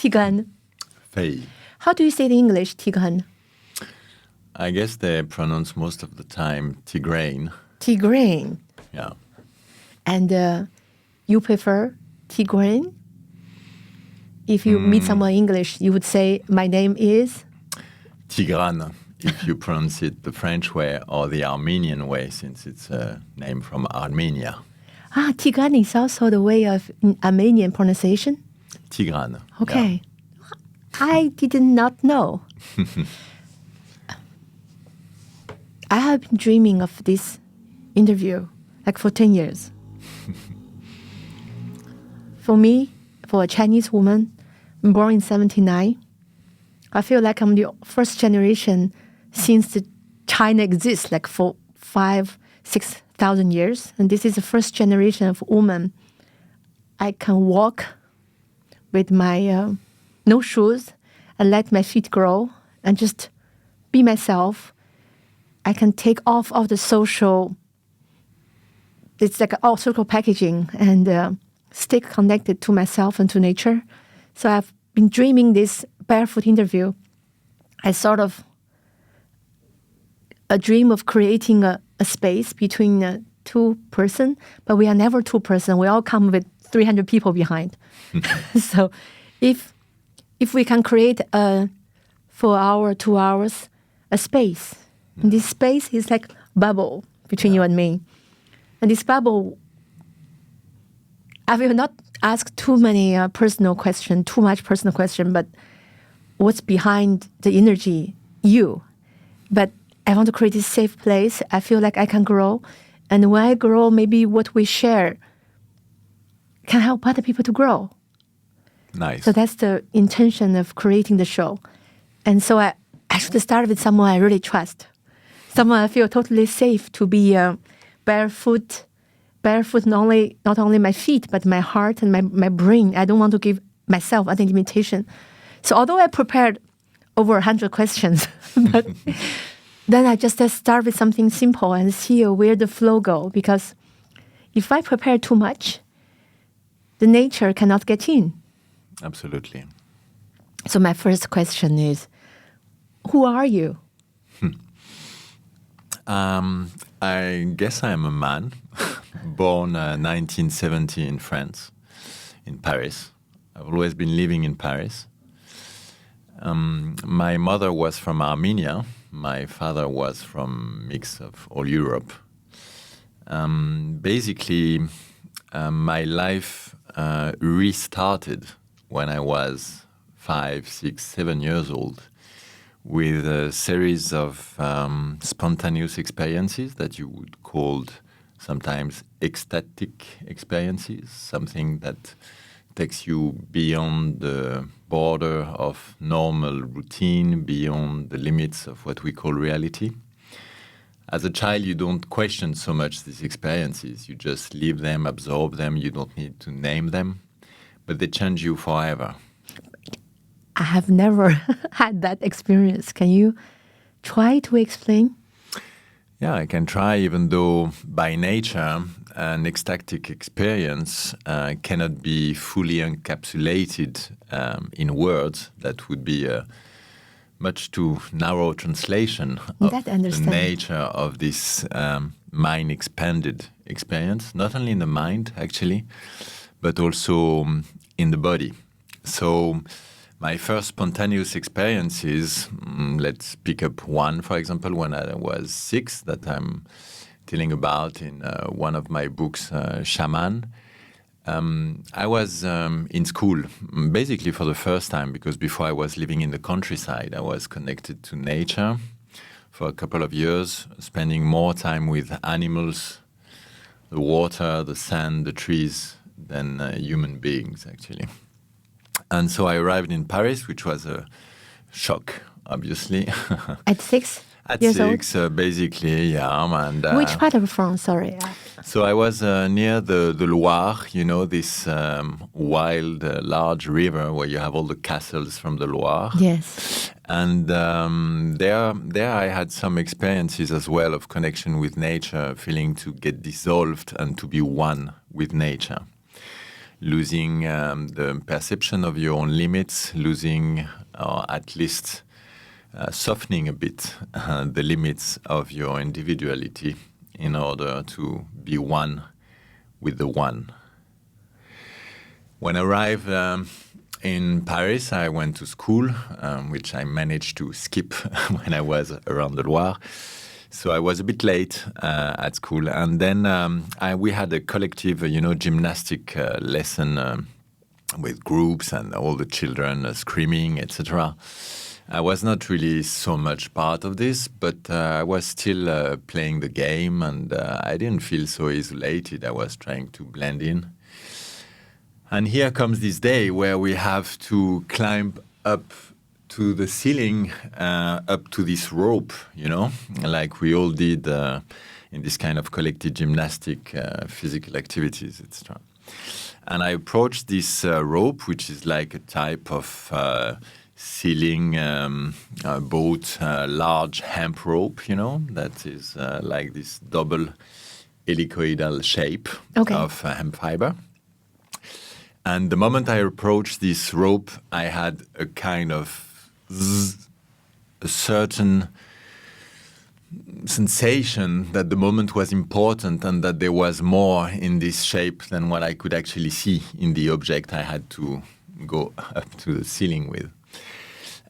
Tigrane. Fei. How do you say it in English, Tigrane? I guess they pronounce most of the time Tigrane. Tigrane. Yeah. And you prefer Tigrane? If you meet someone in English, you would say, my name is? Tigrane, if you pronounce it the French way or the Armenian way, since it's a name from Armenia. Ah, Tigrane is also the way of Armenian pronunciation? Tigrane. Okay. Yeah. I did not know. I have been dreaming of this interview like for 10 years. For me, for a Chinese woman born in 1979, I feel like I'm the first generation since China exists, like for 5,000-6,000 years. And this is the first generation of woman. I can walk with my no shoes and let my feet grow and just be myself. I can take off of the social, it's like all social packaging and stay connected to myself and to nature. So I've been dreaming this Barefoot interview as sort of a dream of creating a space between two person, but we are never two person. We all come with 300 people behind. So if we can create a 4 hour, 2 hours, a space, and this space is like bubble between you and me. And this bubble, I will not ask too many too much personal question, but what's behind the energy, you. But I want to create this safe place. I feel like I can grow. And when I grow, maybe what we share can help other people to grow. Nice. So that's the intention of creating the show. And so I should start with someone I really trust. Someone I feel totally safe to be barefoot not only my feet, but my heart and my brain. I don't want to give myself any limitation. So although I prepared over 100 questions, but then I just start with something simple and see where the flow go. Because if I prepare too much, the nature cannot get in. Absolutely. So my first question is, who are you? I guess I am a man, born 1970 in France, in Paris. I've always been living in Paris. My mother was from Armenia. My father was from mix of all Europe. Basically, my life restarted when I was 5, 6, 7 years old, with a series of spontaneous experiences that you would call sometimes ecstatic experiences, something that takes you beyond the border of normal routine, beyond the limits of what we call reality. As a child, you don't question so much these experiences. You just live them, absorb them. You don't need to name them, but they change you forever. I have never had that experience. Can you try to explain? Yeah, I can try, even though by nature an ecstatic experience cannot be fully encapsulated in words. That would be a much too narrow translation of the nature of this mind-expanded experience, not only in the mind, actually, but also in the body. So my first spontaneous experiences, let's pick up one, for example, when I was 6, that I'm telling about in one of my books, Shaman. I was in school, basically for the first time, because before I was living in the countryside, I was connected to nature for a couple of years, spending more time with animals, the water, the sand, the trees, than human beings, actually. And so I arrived in Paris, which was a shock, obviously. At 6 At years 6, basically, yeah. And, which part of France, sorry? So I was near the Loire, you know, this wild, large river where you have all the castles from the Loire. Yes. And there I had some experiences as well of connection with nature, feeling to get dissolved and to be one with nature. losing the perception of your own limits, losing or at least softening a bit the limits of your individuality in order to be one with the one. When I arrived in Paris, I went to school, which I managed to skip when I was around the Loire. So I was a bit late at school. And then we had a collective, gymnastic lesson with groups and all the children screaming, etc. I was not really so much part of this, but I was still playing the game, and I didn't feel so isolated. I was trying to blend in. And here comes this day where we have to climb up to the ceiling, up to this rope, like we all did in this kind of collective gymnastic physical activities, etc. And I approached this rope, which is like a type of ceiling boat, large hemp rope, that is like this double helicoidal shape of hemp fiber. And the moment I approached this rope, I had a kind of a certain sensation that the moment was important and that there was more in this shape than what I could actually see in the object I had to go up to the ceiling with.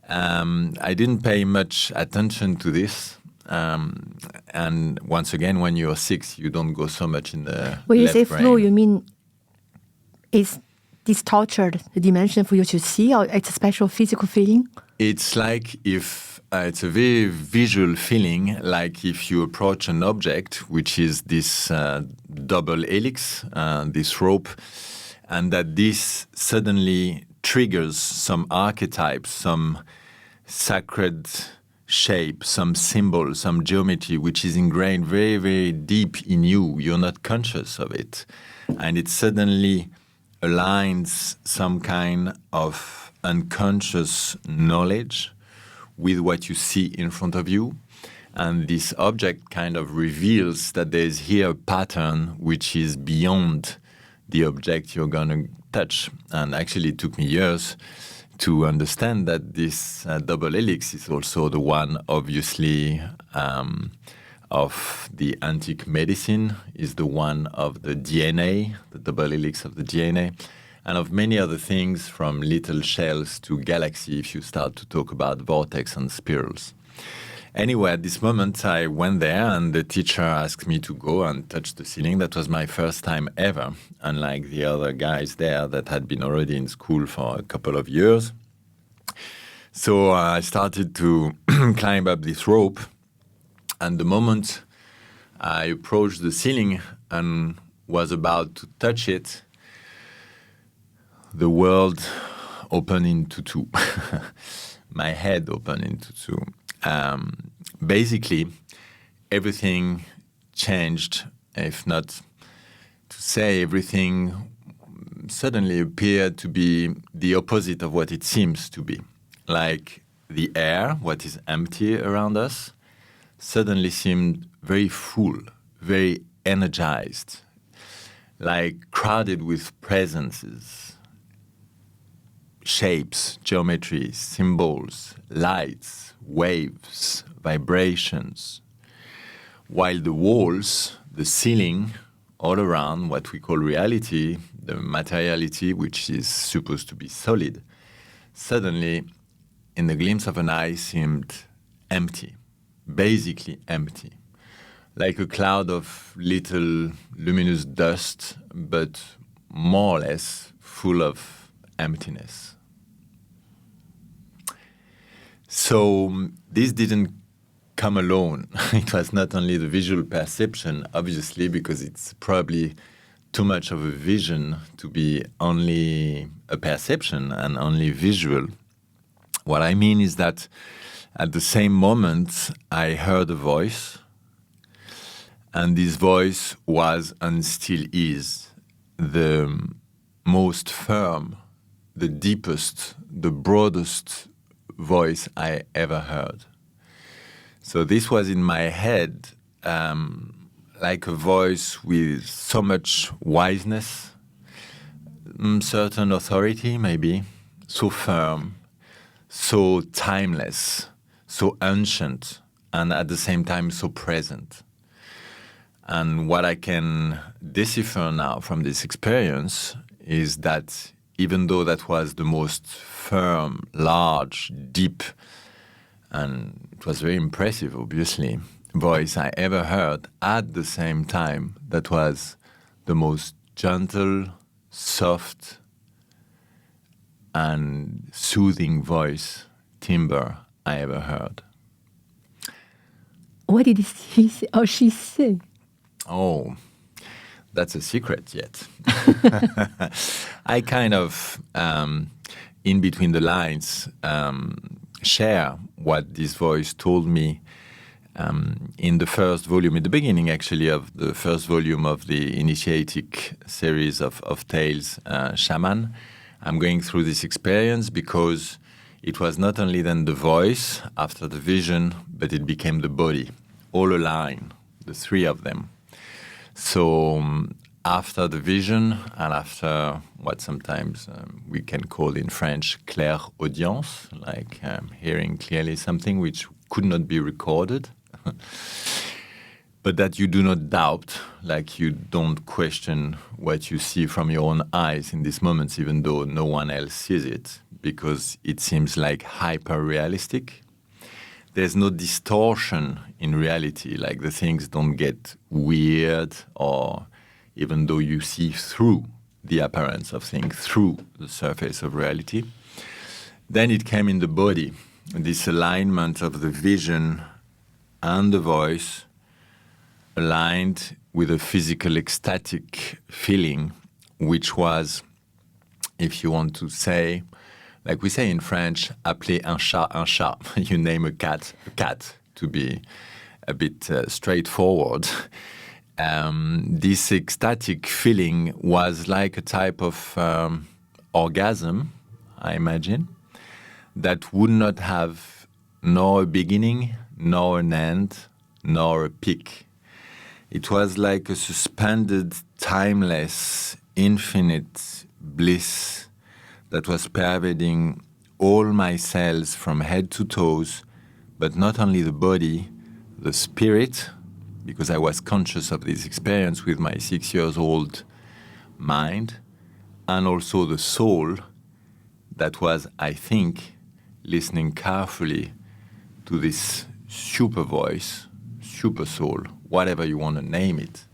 I didn't pay much attention to this. And once again, when you're 6, you don't go so much in the When you left say brain. flow, you mean it's distorted the dimension for you to see, or it's a special physical feeling? It's like if it's a very visual feeling, like if you approach an object, which is this double helix, this rope, and that this suddenly triggers some archetypes, some sacred shape, some symbol, some geometry, which is ingrained very, very deep in you. You're not conscious of it. And it suddenly aligns some kind of unconscious knowledge with what you see in front of you. And this object kind of reveals that there's here a pattern which is beyond the object you're going to touch. And actually it took me years to understand that this double helix is also the one, obviously, of the antique medicine, is the one of the DNA, the double helix of the DNA, and of many other things, from little shells to galaxy, if you start to talk about vortex and spirals. Anyway, at this moment, I went there, and the teacher asked me to go and touch the ceiling. That was my first time ever, unlike the other guys there that had been already in school for a couple of years. So I started to climb up this rope, and the moment I approached the ceiling and was about to touch it, the world opened into two. My head opened into two. Basically, everything changed, if not to say everything suddenly appeared to be the opposite of what it seems to be. Like the air, what is empty around us, suddenly seemed very full, very energized, like crowded with presences, shapes, geometry, symbols, lights, waves, vibrations, while the walls, the ceiling, all around what we call reality, the materiality, which is supposed to be solid, suddenly, in the glimpse of an eye, seemed empty, basically empty, like a cloud of little luminous dust, but more or less full of emptiness. So this didn't come alone. It was not only the visual perception, obviously, because it's probably too much of a vision to be only a perception and only visual. What I mean is that at the same moment, I heard a voice, and this voice was and still is the most firm, the deepest, the broadest voice I ever heard. So this was in my head, like a voice with so much wiseness, certain authority, maybe, so firm, so timeless, so ancient, and at the same time so present. And what I can decipher now from this experience is that even though that was the most firm, large, deep, and it was very impressive, obviously, voice I ever heard, at the same time, that was the most gentle, soft, and soothing voice, timbre, I ever heard. What did he say, or she say? Oh, that's a secret yet. I kind of, in between the lines, share what this voice told me in the first volume, in the beginning actually of the first volume of the initiatic series of tales, Shaman. I'm going through this experience because it was not only then the voice after the vision, but it became the body, all aligned, the three of them. So after the vision and after what sometimes we can call in French clairaudience, like hearing clearly something which could not be recorded, but that you do not doubt, like you don't question what you see from your own eyes in these moments, even though no one else sees it, because it seems like hyper-realistic. There's no distortion in reality, like the things don't get weird, or even though you see through the appearance of things, through the surface of reality. Then it came in the body, this alignment of the vision and the voice aligned with a physical ecstatic feeling, which was, if you want to say, like we say in French, appeler un chat. You name a cat, to be a bit straightforward. This ecstatic feeling was like a type of orgasm, I imagine, that would not have nor a beginning, nor an end, nor a peak. It was like a suspended, timeless, infinite bliss that was pervading all my cells from head to toes, but not only the body, the spirit, because I was conscious of this experience with my 6-year-old mind, and also the soul that was, I think, listening carefully to this super voice, super soul, whatever you want to name it,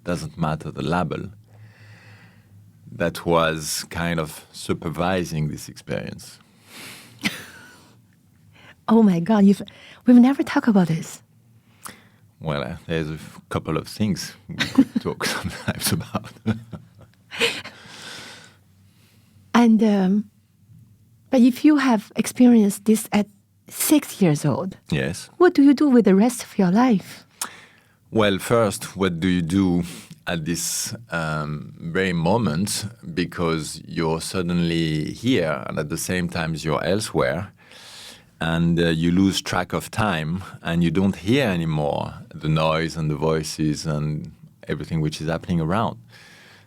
doesn't matter the label, that was kind of supervising this experience. Oh my God, we've never talked about this. Well, there's a couple of things we could talk sometimes about. And, but if you have experienced this at 6 years old, Yes. what do you do with the rest of your life? Well, first, what do you do at this very moment? Because you're suddenly here and at the same time you're elsewhere. And you lose track of time and you don't hear anymore the noise and the voices and everything which is happening around.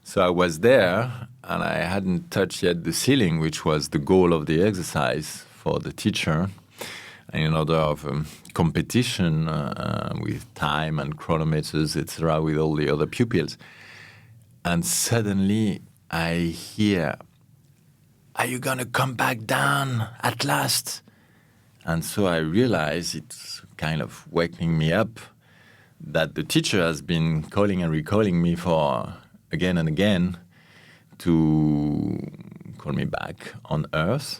So I was there and I hadn't touched yet the ceiling, which was the goal of the exercise for the teacher, and in order of competition with time and chronometers, etc., with all the other pupils. And suddenly I hear, "Are you going to come back down at last?" And so I realize it's kind of waking me up that the teacher has been calling and recalling me for again and again to call me back on Earth.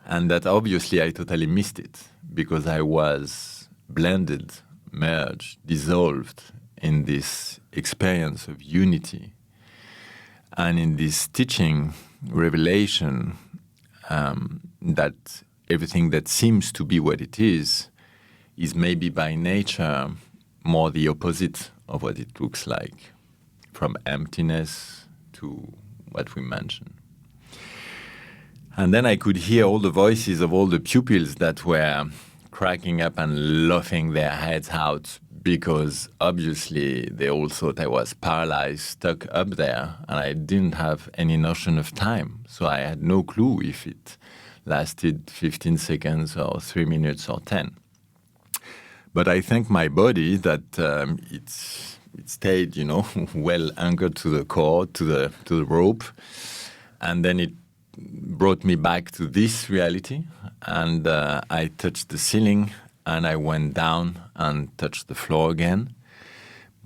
And that obviously I totally missed it because I was blended, merged, dissolved in this experience of unity. And in this teaching, revelation, that everything that seems to be what it is maybe by nature more the opposite of what it looks like, from emptiness to what we mentioned. And then I could hear all the voices of all the pupils that were cracking up and laughing their heads out because obviously they all thought I was paralyzed, stuck up there, and I didn't have any notion of time. So I had no clue if it lasted 15 seconds or 3 minutes or 10. But I thank my body that it stayed, well anchored to the cord, to the rope, and then it brought me back to this reality. And I touched the ceiling, and I went down and touched the floor again.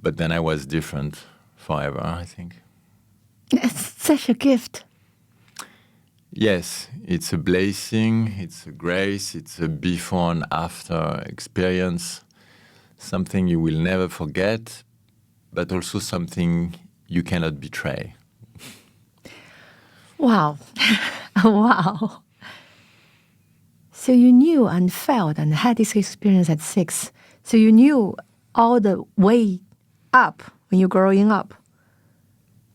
But then I was different forever, I think. It's such a gift. Yes, it's a blessing, it's a grace, it's a before and after experience, something you will never forget, but also something you cannot betray. Wow. Wow. So you knew and felt and had this experience at 6. So you knew all the way up when you're growing up.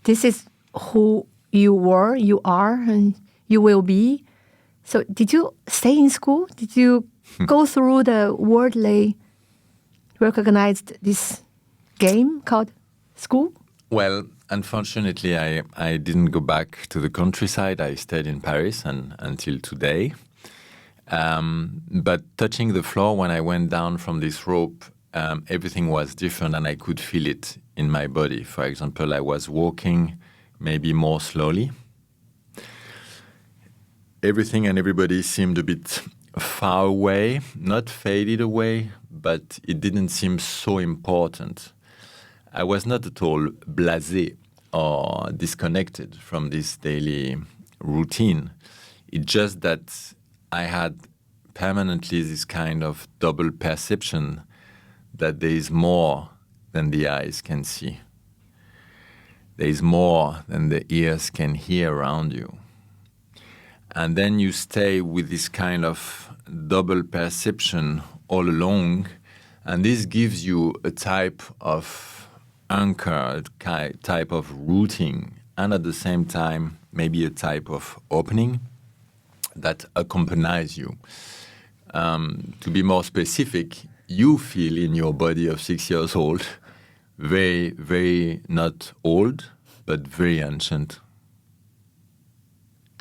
This is who you were, you are, and you will be. So did you stay in school? Did you go through the worldly recognized this game called school? Well, unfortunately, I didn't go back to the countryside. I stayed in Paris until today. But touching the floor when I went down from this rope, everything was different and I could feel it in my body. For example, I was walking maybe more slowly. Everything and everybody seemed a bit far away, not faded away, but it didn't seem so important. I was not at all blasé or disconnected from this daily routine. It's just that I had permanently this kind of double perception that there is more than the eyes can see. There is more than the ears can hear around you. And then you stay with this kind of double perception all along, and this gives you a type of anchor, a type of rooting, and at the same time, maybe a type of opening that accompanies you. To be more specific, you feel in your body of 6 years old very, very not old, but very ancient.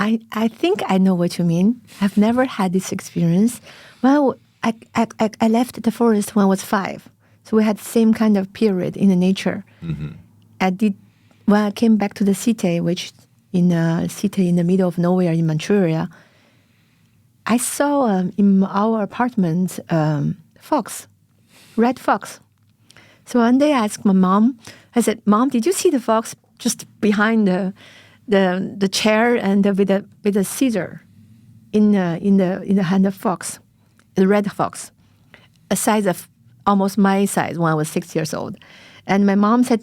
I think I know what you mean. I've never had this experience. Well, I left the forest when I was 5. So we had the same kind of period in the nature. Mm-hmm. When I came back to the city, which in a city in the middle of nowhere in Manchuria, I saw in our apartment fox, red fox. So one day I asked my mom, I said, "Mom, did you see the fox just behind the chair and with a scissor in the hand of fox, the red fox, a size of almost my size when I was 6 years old?" And my mom said,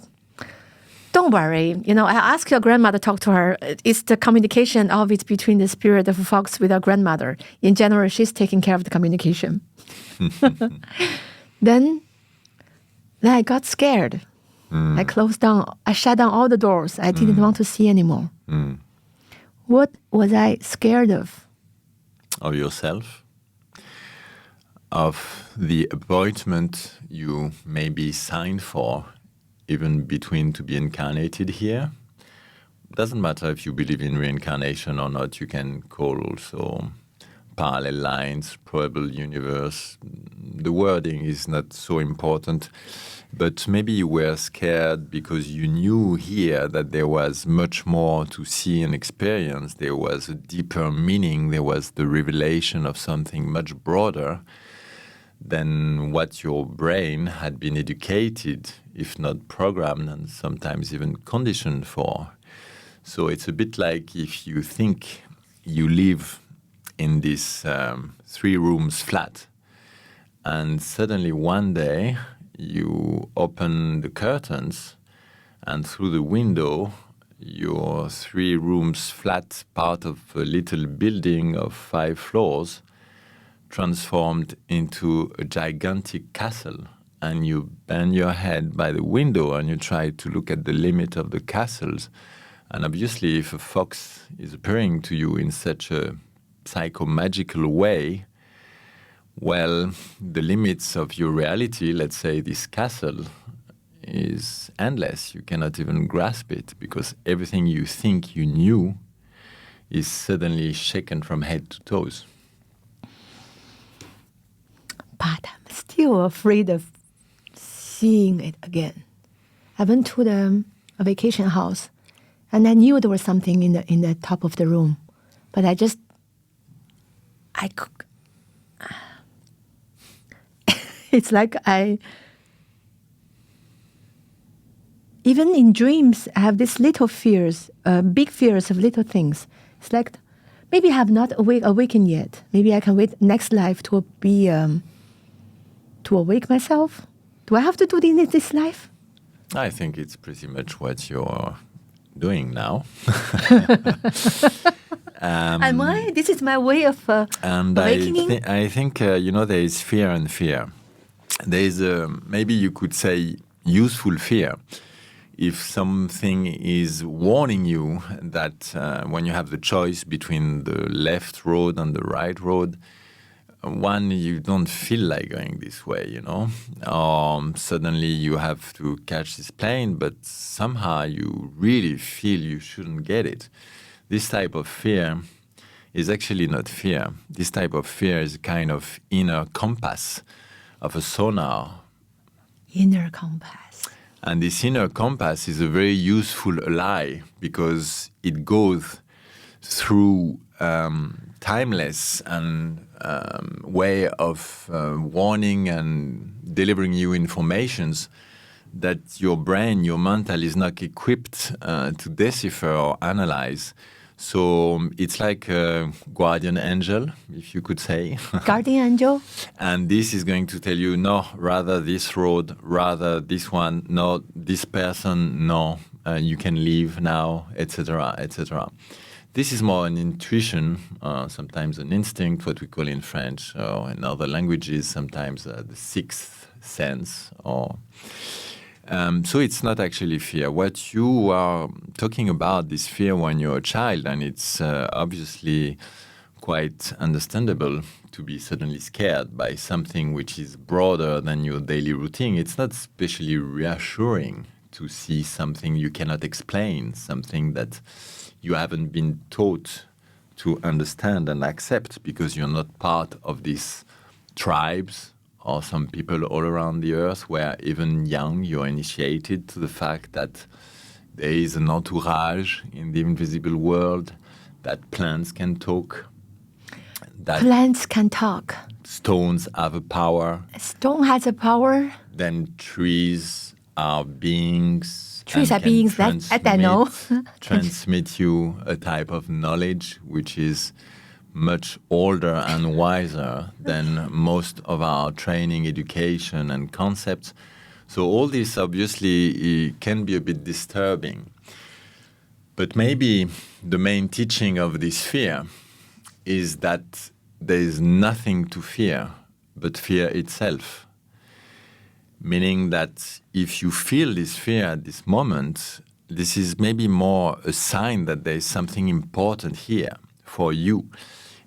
"Don't worry. I asked your grandmother to talk to her. It's the communication of it between the spirit of a fox with our grandmother. In general, she's taking care of the communication." Then I got scared. I shut down all the doors. I didn't want to see anymore. What was I scared of? Of yourself? Of the appointment you maybe signed for, even between to be incarnated here? Doesn't matter if you believe in reincarnation or not. You can call also parallel lines, probable universe. The wording is not so important. But maybe you were scared because you knew here that there was much more to see and experience. There was a deeper meaning. There was the revelation of something much broader than what your brain had been educated, if not programmed, and sometimes even conditioned for. So it's a bit like if you think you live in this 3 rooms flat, and suddenly one day you open the curtains, and through the window, your 3 rooms flat part of a little building of 5 floors transformed into a gigantic castle, and you bend your head by the window and you try to look at the limit of the castles. And obviously, if a fox is appearing to you in such a psychomagical way, Well, the limits of your reality, let's say this castle, is endless. You cannot even grasp it because everything you think you knew is suddenly shaken from head to toes. But I'm still afraid of seeing it again. I went to a vacation house, and I knew there was something in the top of the room, but it's like even in dreams, I have these little fears, big fears of little things. It's like maybe I have not awakened yet. Maybe I can wait next life to be to awake myself. Do I have to do it in this life? I think it's pretty much what you're doing now. Am I? This is my way of awakening? I think, there is fear and fear. There is, maybe you could say, useful fear. If something is warning you that when you have the choice between the left road and the right road, one, you don't feel like going this way, suddenly you have to catch this plane, but somehow you really feel you shouldn't get it. This type of fear is actually not fear. This type of fear is a kind of inner compass of a sonar. Inner compass. And this inner compass is a very useful ally because it goes through timeless and way of warning and delivering you informations that your brain, your mental is not equipped to decipher or analyze. So it's like a guardian angel, if you could say. Guardian angel? And this is going to tell you, no, rather this road, rather this one, no, this person, no, you can leave now, etc., etc. This is more an intuition, sometimes an instinct, what we call in French, or in other languages, sometimes the sixth sense. So it's not actually fear. What you are talking about, this fear when you're a child, and it's obviously quite understandable to be suddenly scared by something which is broader than your daily routine. It's not especially reassuring to see something you cannot explain, something that you haven't been taught to understand and accept because you're not part of these tribes or some people all around the earth where even young you're initiated to the fact that there is an entourage in the invisible world, that plants can talk. That plants can talk. Stones have a power. A stone has a power. Then trees are beings. Trees are beings that I know. Transmit you a type of knowledge which is much older and wiser than most of our training, education, and concepts. So all this obviously can be a bit disturbing. But maybe the main teaching of this fear is that there is nothing to fear but fear itself. Meaning that if you feel this fear at this moment, this is maybe more a sign that there is something important here for you.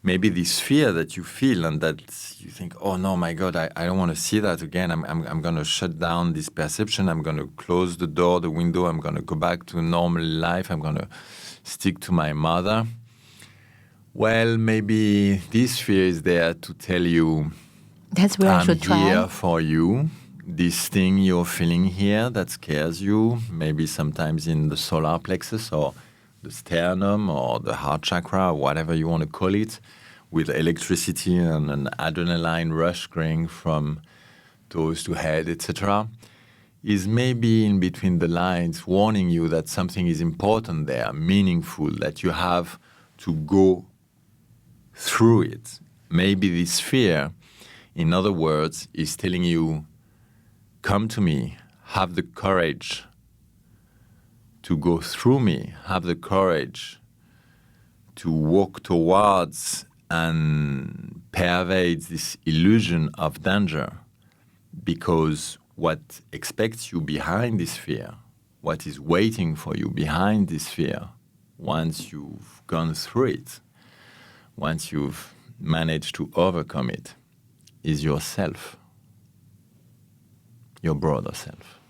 Maybe this fear that you feel and that you think, oh no, my God, I don't want to see that again. I'm going to shut down this perception. I'm going to close the door, the window. I'm going to go back to normal life. I'm going to stick to my mother. Well, maybe this fear is there to tell you, that's where I should try. I'm here for you. This thing you're feeling here that scares you, maybe sometimes in the solar plexus or the sternum or the heart chakra, or whatever you want to call it, with electricity and an adrenaline rush going from toes to head, etc., is maybe in between the lines warning you that something is important there, meaningful, that you have to go through it. Maybe this fear, in other words, is telling you, come to me, have the courage to go through me, have the courage to walk towards and pervade this illusion of danger, because what expects you behind this fear, what is waiting for you behind this fear, once you've gone through it, once you've managed to overcome it, is yourself, your broader self.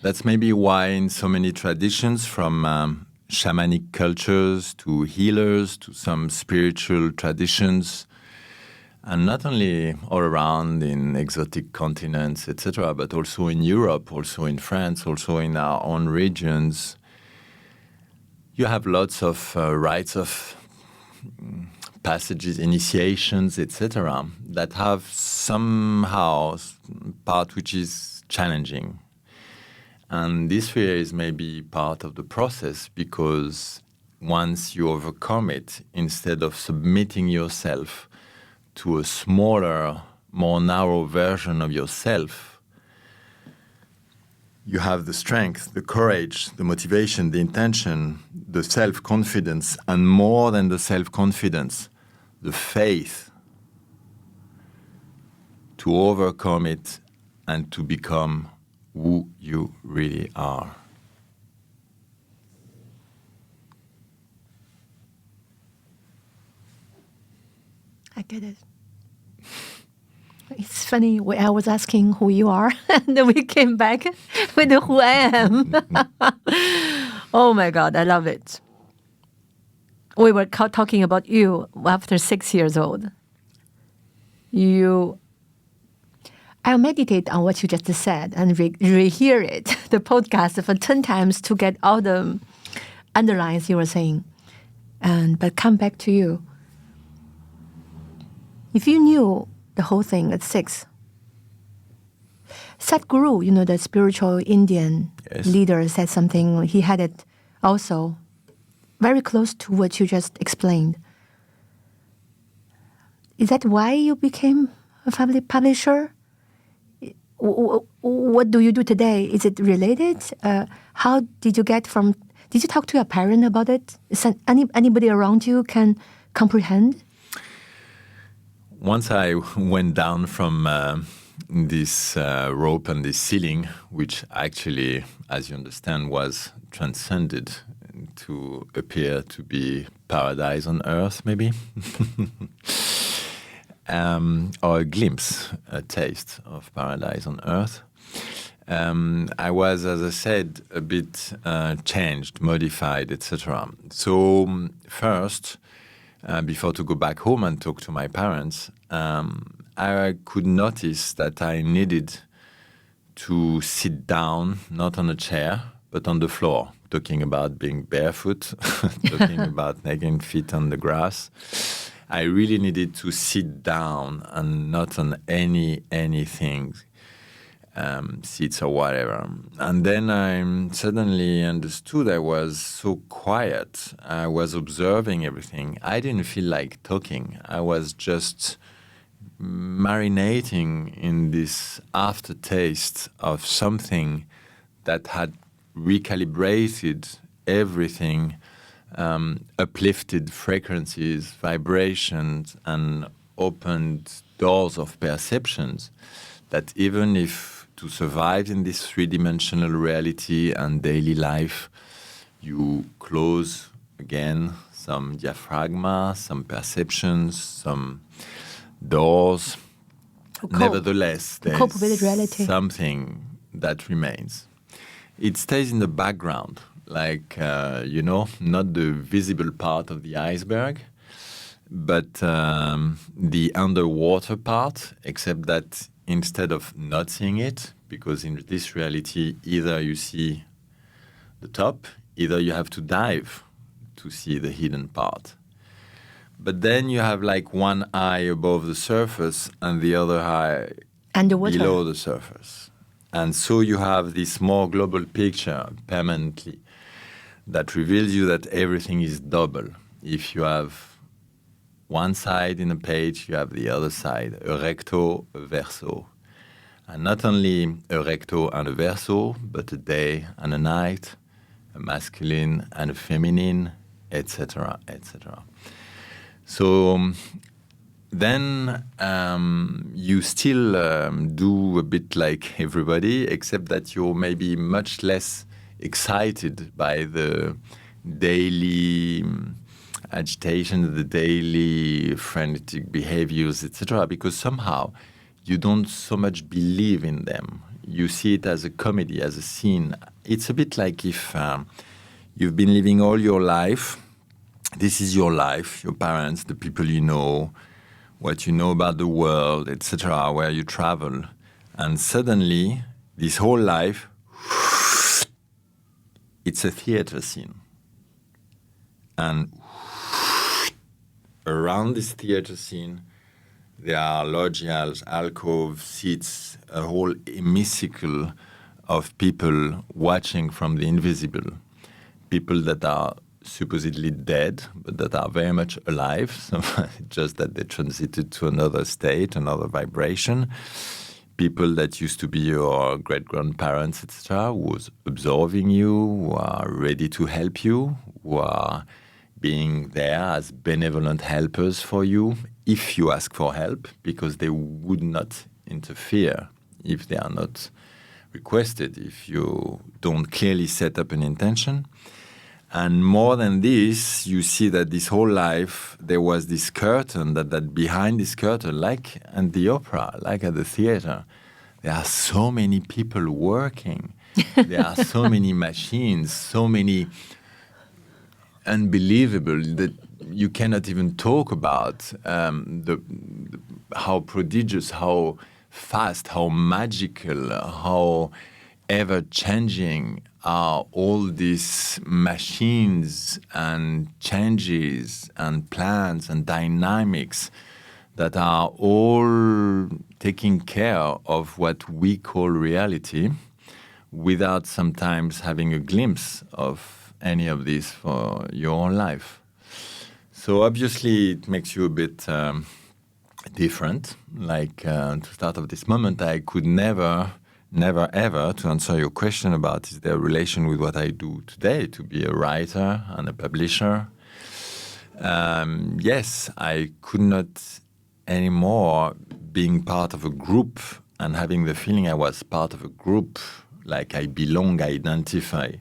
That's maybe why in so many traditions, from shamanic cultures to healers to some spiritual traditions, and not only all around in exotic continents, etc., but also in Europe, also in France, also in our own regions, you have lots of rites of passages, initiations, etc., that have somehow part which is challenging. And this fear is maybe part of the process, because once you overcome it, instead of submitting yourself to a smaller, more narrow version of yourself, you have the strength, the courage, the motivation, the intention, the self-confidence, and more than the self-confidence, the faith to overcome it and to become who you really are. I get it. It's funny, I was asking who you are, and then we came back with who I am. Oh my God, I love it. We were talking about you after 6 years old. I'll meditate on what you just said and rehear it, the podcast, for 10 times to get all the underlines you were saying. But come back to you. If you knew the whole thing at 6, Sadhguru, the spiritual Indian leader, said something. He had it also very close to what you just explained. Is that why you became a family publisher? What do you do today? Is it related? How did you get from... Did you talk to your parent about it? Is anybody around you can comprehend? Once I went down from this rope and this ceiling, which actually, as you understand, was transcended to appear to be paradise on earth, maybe, or a glimpse, a taste of paradise on earth. I was, as I said, a bit changed, modified, etc. So first, before to go back home and talk to my parents, I could notice that I needed to sit down, not on a chair, but on the floor, talking about being barefoot, talking about naked feet on the grass. I really needed to sit down and not on anything, seats or whatever. And then I suddenly understood I was so quiet. I was observing everything. I didn't feel like talking. I was just marinating in this aftertaste of something that had recalibrated everything, uplifted frequencies, vibrations, and opened doors of perceptions that even if to survive in this three-dimensional reality and daily life, you close again some diaphragma, some perceptions, some doors. Nevertheless, there's something that remains. It stays in the background, like, not the visible part of the iceberg, but the underwater part, except that instead of not seeing it, because in this reality, either you see the top, either you have to dive to see the hidden part. But then you have like one eye above the surface and the other eye underwater, below the surface. And so you have this more global picture permanently that reveals you that everything is double. If you have one side in a page, you have the other side, a recto, a verso. And not only a recto and a verso, but a day and a night, a masculine and a feminine, etc., etc. So then you still do a bit like everybody, except that you're maybe much less excited by the daily agitation, the daily frenetic behaviors, etc., because somehow you don't so much believe in them. You see it as a comedy, as a scene. It's a bit like if you've been living all your life. This is your life, your parents, the people you know, what you know about the world, etc., where you travel. And suddenly, this whole life, it's a theater scene. And around this theater scene, there are loggias, alcoves, seats, a whole hemicycle of people watching from the invisible. People that are supposedly dead, but that are very much alive, so just that they transited to another state, another vibration. People that used to be your great-grandparents, etc., who was observing you, who are ready to help you, who are being there as benevolent helpers for you if you ask for help, because they would not interfere if they are not requested, if you don't clearly set up an intention. And more than this, you see that this whole life, there was this curtain, that behind this curtain, like at the opera, like at the theater, there are so many people working. There are so many machines, so many unbelievable that you cannot even talk about how prodigious, how fast, how magical, how ever-changing are all these machines and changes and plans and dynamics that are all taking care of what we call reality without sometimes having a glimpse of any of this for your own life. So obviously it makes you a bit different. Like to start of this moment, I could never ever, to answer your question about is there a relation with what I do today, to be a writer and a publisher. Yes, I could not anymore being part of a group and having the feeling I was part of a group, like I belong, I identify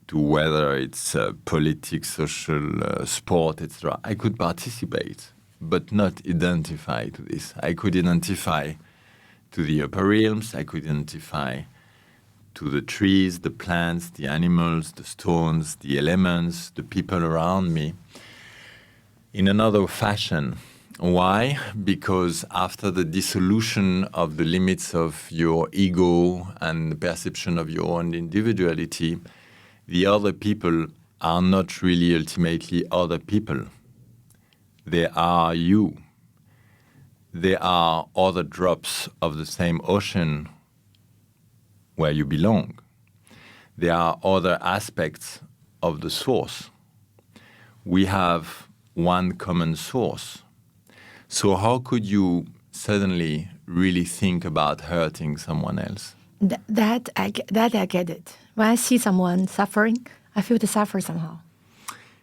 to whether it's politics, social, sport, etc. I could participate, but not identify to this. I could identify to the upper realms, I could identify to the trees, the plants, the animals, the stones, the elements, the people around me in another fashion. Why? Because after the dissolution of the limits of your ego and the perception of your own individuality, the other people are not really ultimately other people. They are you. They are other drops of the same ocean where you belong. They are other aspects of the source. We have one common source. So how could you suddenly really think about hurting someone else? That I get it. When I see someone suffering, I feel to suffer somehow.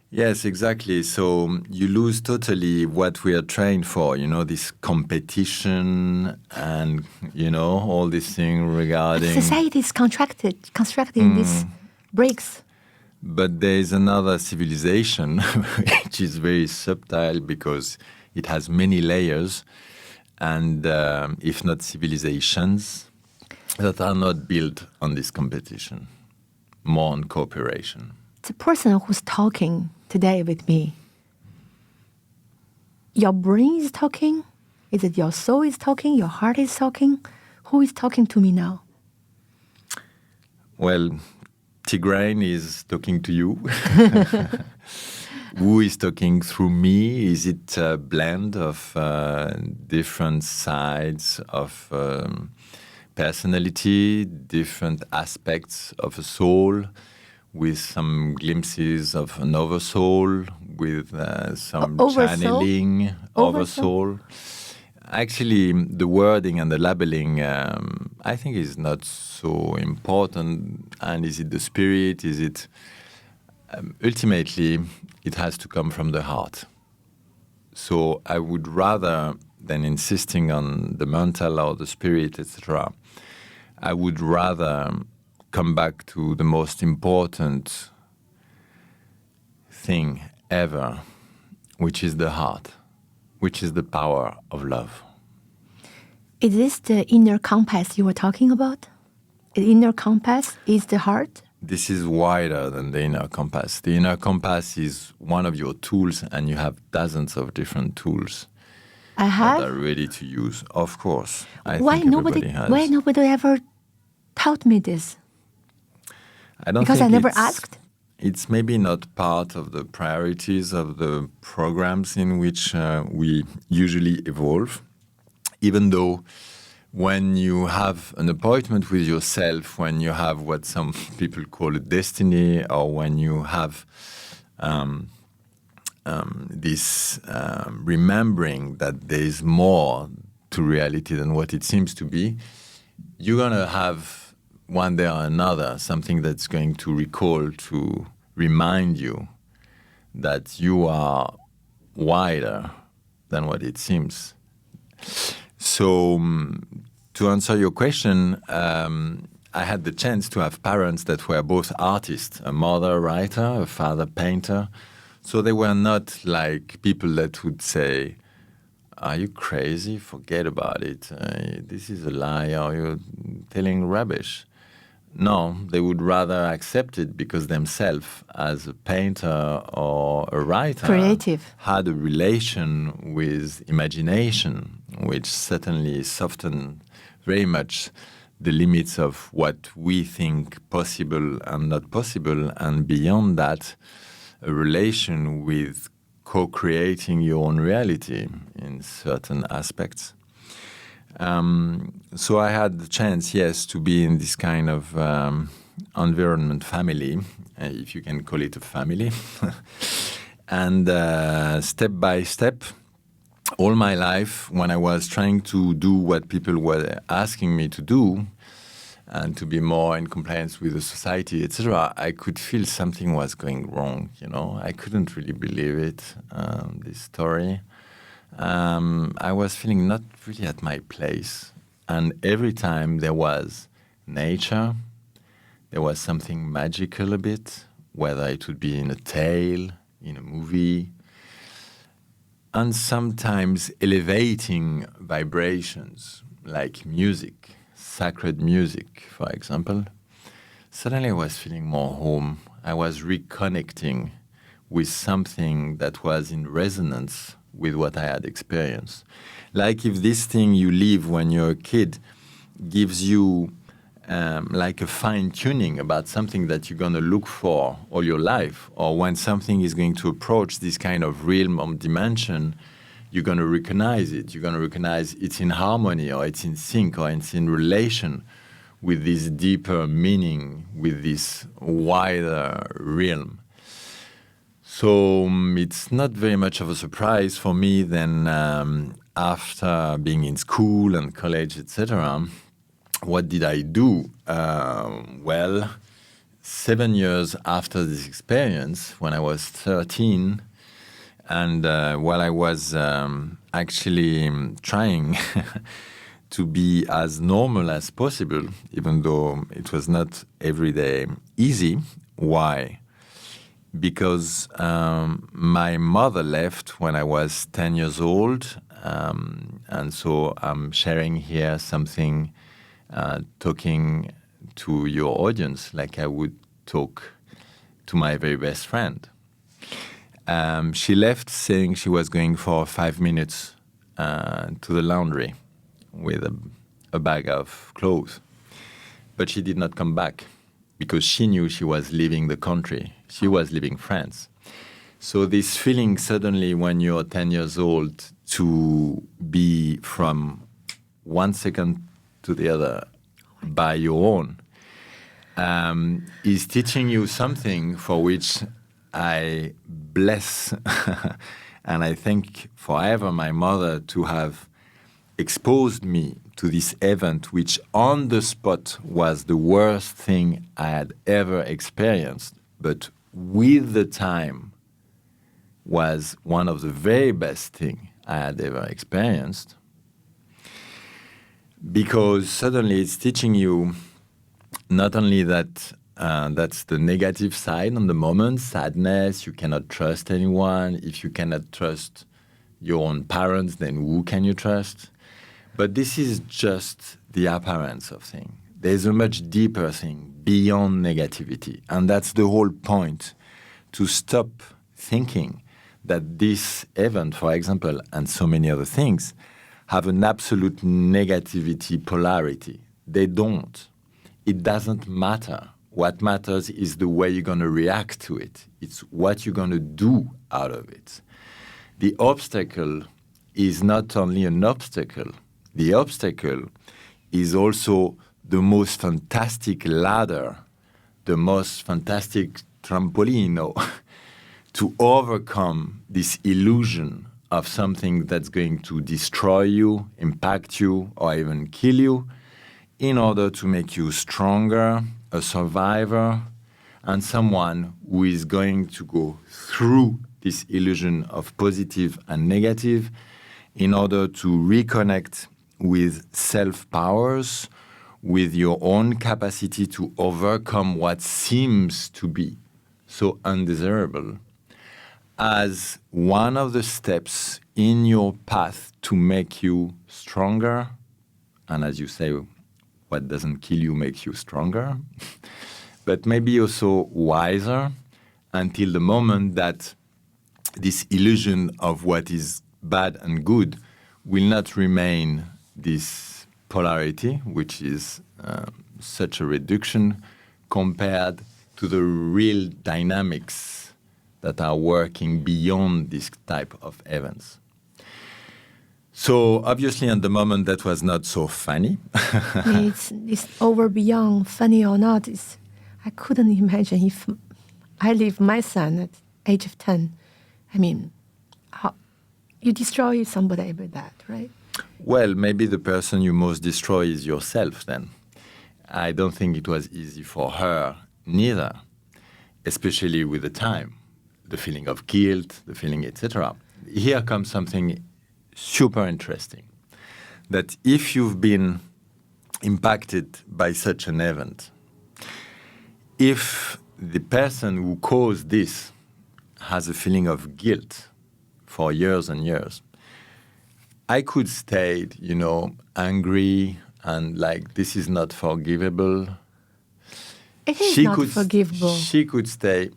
Yes, exactly. So you lose totally what we are trained for, this competition and, all this thing regarding... Society is constructing these breaks. But there is another civilization which is very subtle because it has many layers and, if not civilizations, that are not built on this competition, more on cooperation. The person who's talking today with me, your brain is talking? Is it your soul is talking? Your heart is talking? Who is talking to me now? Well, Tigrane is talking to you. Who is talking through me? Is it a blend of different sides of personality, different aspects of a soul, with some glimpses of an oversoul, with some channeling, oversoul? Actually, the wording and the labeling, I think, is not so important. And is it the spirit? Is it... ultimately, it has to come from the heart. So I would rather than insisting on the mental or the spirit, etc., I would rather come back to the most important thing ever, which is the heart, which is the power of love. Is this the inner compass you were talking about? The inner compass is the heart? This is wider than the inner compass. The inner compass is one of your tools, and you have dozens of different tools I have. that are ready to use. Of course, I Why think nobody? everybody has. Why nobody ever taught me this? I don't Because think I never it's- asked. It's maybe not part of the priorities of the programs in which we usually evolve, even though when you have an appointment with yourself, when you have what some people call a destiny, or when you have this remembering that there is more to reality than what it seems to be, you're going to have one day or another something that's going to recall, to remind you that you are wider than what it seems. So to answer your question, I had the chance to have parents that were both artists, a mother writer, a father painter. So they were not like people that would say, "Are you crazy? Forget about it. This is a lie, or you're telling rubbish." No, they would rather accept it because themselves, as a painter or a writer, Creative. had a relation with imagination, which certainly softened very much the limits of what we think possible and not possible, and beyond that, a relation with co-creating your own reality in certain aspects. So I had the chance, yes, to be in this kind of environment, family, if you can call it a family. And step by step, all my life, when I was trying to do what people were asking me to do, and to be more in compliance with the society, etc., I could feel something was going wrong, you know. I couldn't really believe it, this story. I was feeling not really at my place. And every time there was nature, there was something magical a bit, whether it would be in a tale, in a movie, and sometimes elevating vibrations, like music, sacred music, for example. Suddenly I was feeling more home. I was reconnecting with something that was in resonance with what I had experienced. Like if this thing you live when you're a kid gives you like a fine-tuning about something that you're going to look for all your life, or when something is going to approach this kind of realm of dimension, you're going to recognize it. You're going to recognize it's in harmony, or it's in sync, or it's in relation with this deeper meaning, with this wider realm. So it's not very much of a surprise for me then, after being in school and college, etc., what did I do? Well, 7 years after this experience, when I was 13, and while I was actually trying to be as normal as possible, even though it was not every day easy. Why? Because my mother left when I was 10 years old, and so I'm sharing here something, talking to your audience like I would talk to my very best friend. She left saying she was going for 5 minutes to the laundry with a bag of clothes. But she did not come back because she knew she was leaving the country. She was leaving France. So this feeling suddenly when you're 10 years old to be from 1 second to the other by your own is teaching you something for which I bless and I thank forever my mother to have exposed me to this event, which on the spot was the worst thing I had ever experienced, but with the time was one of the very best things I had ever experienced. Because suddenly it's teaching you not only that That's the negative side on the moment, sadness, you cannot trust anyone. If you cannot trust your own parents, then who can you trust? But this is just the appearance of things. There's a much deeper thing beyond negativity. And that's the whole point, to stop thinking that this event, for example, and so many other things, have an absolute negativity polarity. They don't. It doesn't matter. What matters is the way you're going to react to it. It's what you're going to do out of it. The obstacle is not only an obstacle. The obstacle is also the most fantastic ladder, the most fantastic trampoline, to overcome this illusion of something that's going to destroy you, impact you, or even kill you, in order to make you stronger, a survivor, and someone who is going to go through this illusion of positive and negative in order to reconnect with self-powers, with your own capacity to overcome what seems to be so undesirable, as one of the steps in your path to make you stronger. And as you say, what doesn't kill you makes you stronger, but maybe also wiser, until the moment that this illusion of what is bad and good will not remain this polarity, which is such a reduction compared to the real dynamics that are working beyond this type of events. So obviously, at the moment, that was not so funny. It's over beyond funny or not. I couldn't imagine if I leave my son at age of 10. I mean, how you destroy somebody with that, right? Well, maybe the person you most destroy is yourself then. I don't think it was easy for her neither, especially with the time, the feeling of guilt, the feeling, etc. Here comes something super interesting, that if you've been impacted by such an event, if the person who caused this has a feeling of guilt for years and years, I could stay, angry and like, this is not forgivable. It is not forgivable. She could stay,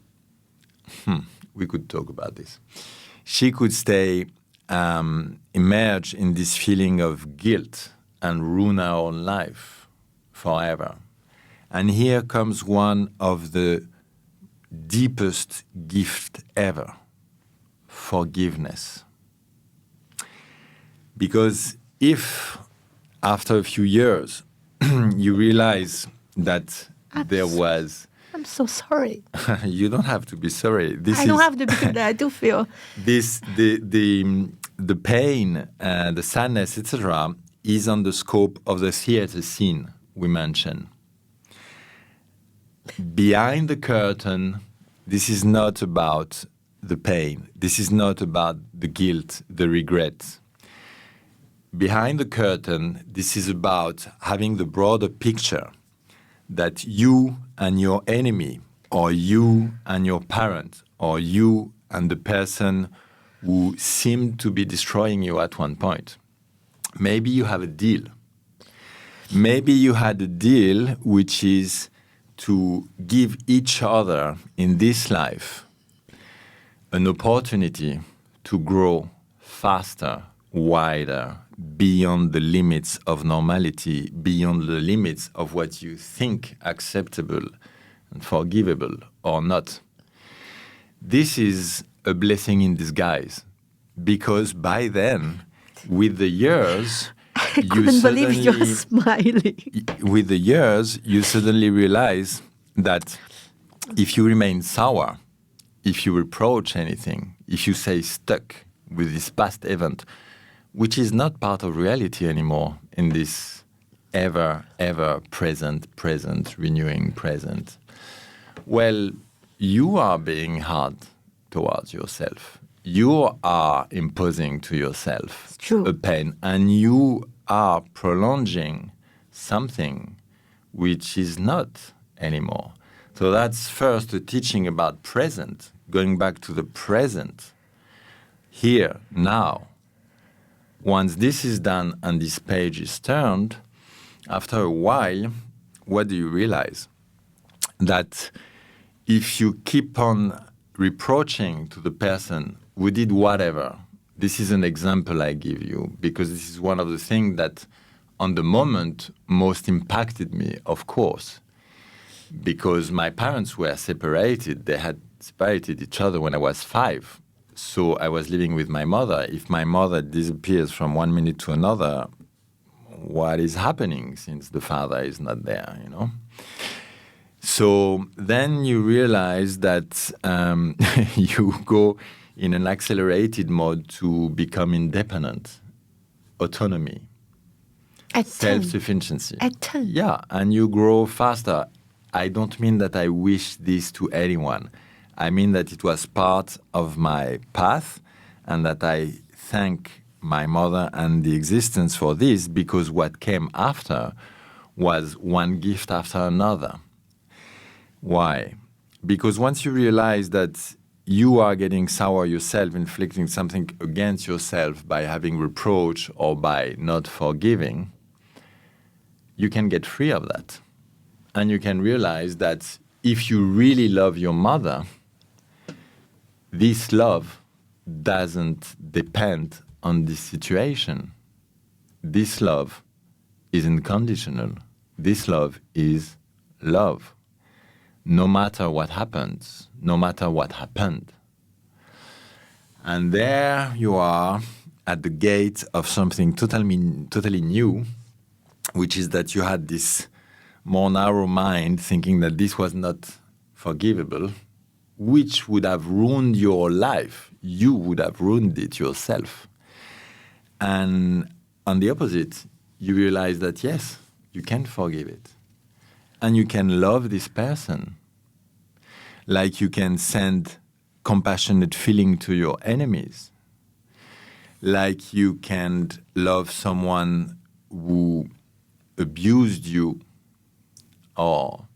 we could talk about this. She could stay immersed in this feeling of guilt and ruin our own life forever. And here comes one of the deepest gift ever, forgiveness. Because if after a few years you realize that there was... I'm so sorry. You don't have to be sorry. I don't have to be, but I do feel... The pain, the sadness, etc., is on the scope of the theater scene we mentioned. Behind the curtain, this is not about the pain. This is not about the guilt, the regret. Behind the curtain, this is about having the broader picture that you and your enemy, or you and your parent, or you and the person who seemed to be destroying you at one point, maybe you have a deal. Maybe you had a deal which is to give each other in this life an opportunity to grow faster, wider, beyond the limits of normality, beyond the limits of what you think acceptable and forgivable or not. This is a blessing in disguise, because by then, with the years, I couldn't believe you're smiling. With the years, you suddenly realize that if you remain sour, if you reproach anything, if you stay stuck with this past event, which is not part of reality anymore in this ever present, renewing present, well, you are being hard towards yourself. You are imposing to yourself a pain, and you are prolonging something which is not anymore. So that's first a teaching about present, going back to the present, here, now. Once this is done and this page is turned, after a while, what do you realize? That if you keep on reproaching to the person who did whatever, this is an example I give you, because this is one of the things that on the moment most impacted me, of course, because my parents were separated. They had separated each other when I was 5. So I was living with my mother. If my mother disappears from one minute to another, what is happening since the father is not there, you know? So then you realize that you go in an accelerated mode to become independent, autonomy, self-sufficiency. At 10. Yeah, and you grow faster. I don't mean that I wish this to anyone. I mean that it was part of my path and that I thank my mother and the existence for this, because what came after was one gift after another. Why? Because once you realize that you are getting sour yourself, inflicting something against yourself by having reproach or by not forgiving, you can get free of that. And you can realize that if you really love your mother, this love doesn't depend on this situation. This love is unconditional. This love is love. No matter what happens, no matter what happened. And there you are at the gate of something totally new, which is that you had this more narrow mind thinking that this was not forgivable, which would have ruined your life. You would have ruined it yourself. And on the opposite, you realize that yes, you can forgive it. And you can love this person. Like you can send compassionate feeling to your enemies. Like you can love someone who abused you or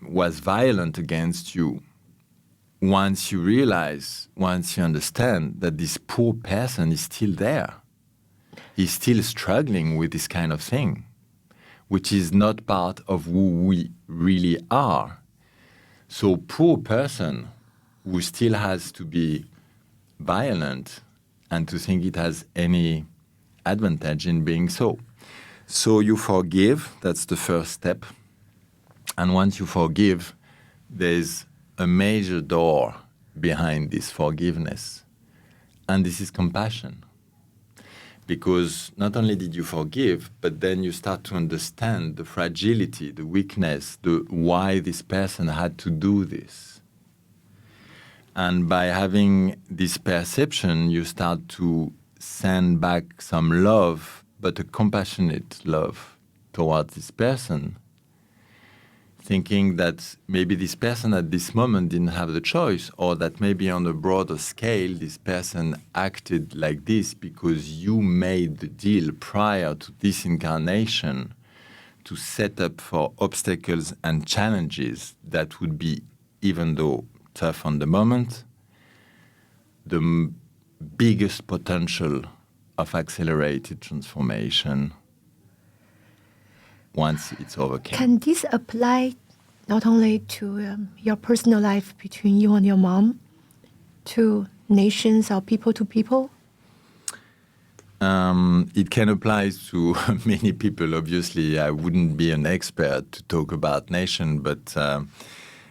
was violent against you, once you realize, once you understand that this poor person is still there. He's still struggling with this kind of thing, which is not part of who we really are. So poor person who still has to be violent and to think it has any advantage in being so. So you forgive, that's the first step. And once you forgive, there's a major door behind this forgiveness. And this is compassion. Because not only did you forgive, but then you start to understand the fragility, the weakness, the why this person had to do this. And by having this perception, you start to send back some love, but a compassionate love towards this person, thinking that maybe this person at this moment didn't have the choice, or that maybe on a broader scale, this person acted like this because you made the deal prior to this incarnation to set up for obstacles and challenges that would be, even though tough on the moment, the biggest potential of accelerated transformation once it's overcome. Can this apply not only to your personal life between you and your mom, to nations or people to people? It can apply to many people. Obviously, I wouldn't be an expert to talk about nation, but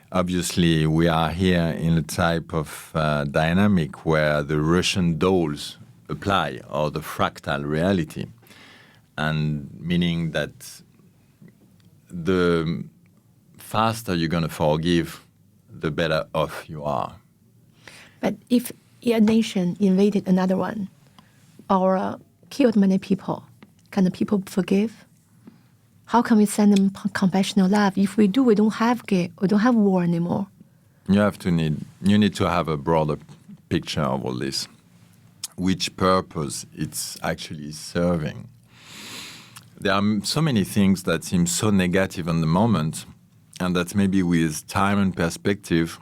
obviously we are here in a type of dynamic where the Russian dolls apply, or the fractal reality, and meaning that the faster you're going to forgive, the better off you are. But if a nation invaded another one or killed many people, can the people forgive? How can we send them compassionate love? If we do, we don't have war anymore. You need to have a broader picture of all this. Which purpose it's actually serving. There are so many things that seem so negative in the moment, and that's maybe with time and perspective,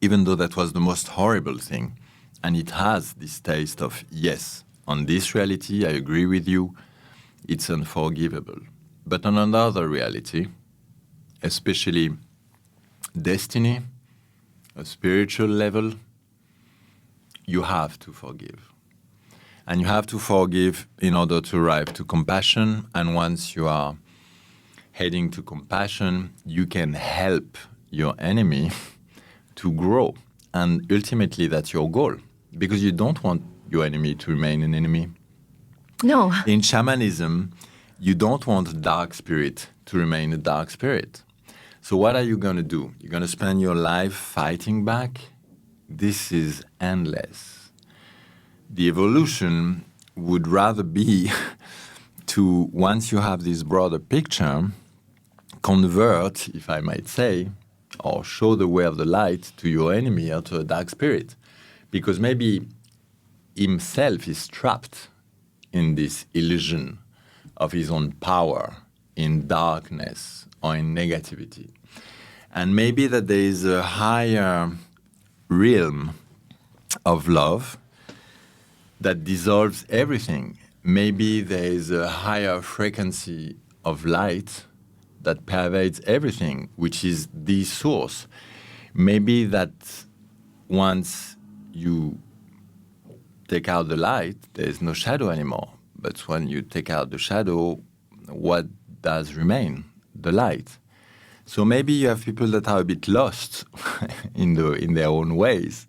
even though that was the most horrible thing, and it has this taste of, yes, on this reality, I agree with you, it's unforgivable. But on another reality, especially destiny, a spiritual level, you have to forgive. And you have to forgive in order to arrive to compassion. And once you are heading to compassion, you can help your enemy to grow. And ultimately, that's your goal, because you don't want your enemy to remain an enemy. No. In shamanism, you don't want a dark spirit to remain a dark spirit. So what are you going to do? You're going to spend your life fighting back? This is endless. The evolution would rather be to, once you have this broader picture, convert, if I might say, or show the way of the light to your enemy or to a dark spirit. Because maybe himself is trapped in this illusion of his own power, in darkness or in negativity. And maybe that there is a higher realm of love that dissolves everything. Maybe there is a higher frequency of light that pervades everything, which is the source. Maybe that once you take out the light, there is no shadow anymore. But when you take out the shadow, what does remain? The light. So maybe you have people that are a bit lost in their own ways,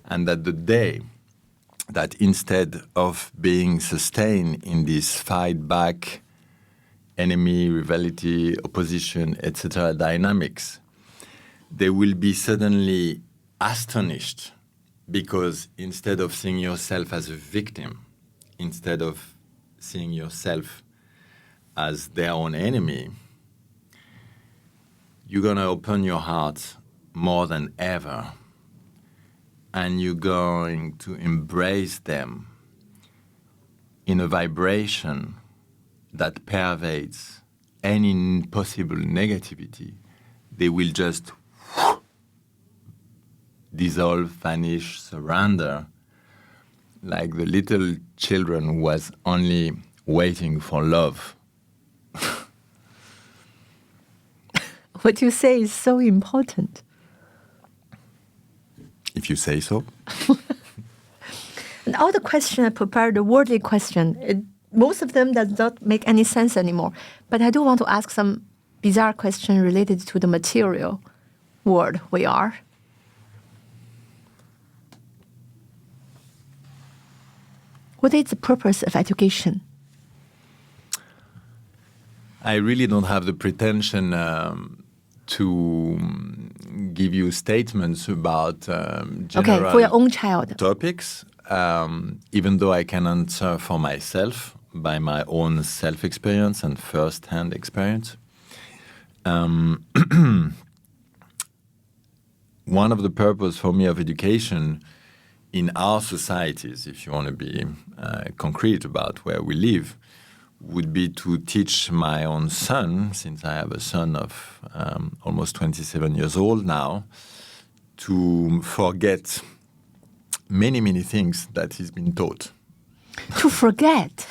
and that the day that instead of being sustained in this fight back, enemy, rivalry, opposition, etc. dynamics, they will be suddenly astonished, because instead of seeing yourself as a victim, instead of seeing yourself as their own enemy, you're going to open your heart more than ever, and you're going to embrace them in a vibration that pervades any possible negativity. They will just dissolve, vanish, surrender, like the little children who was only waiting for love. What you say is so important. If you say so. And all the questions I prepared, the worldly question, most of them does not make any sense anymore. But I do want to ask some bizarre question related to the material world we are. What is the purpose of education? I really don't have the pretension to give you statements about general for your own child. topics, even though I can answer for myself by my own self-experience and first-hand experience. One of the purposes for me of education in our societies, if you want to be concrete about where we live, would be to teach my own son, since I have a son of almost 27 years old now, to forget many, many things that he's been taught. To forget?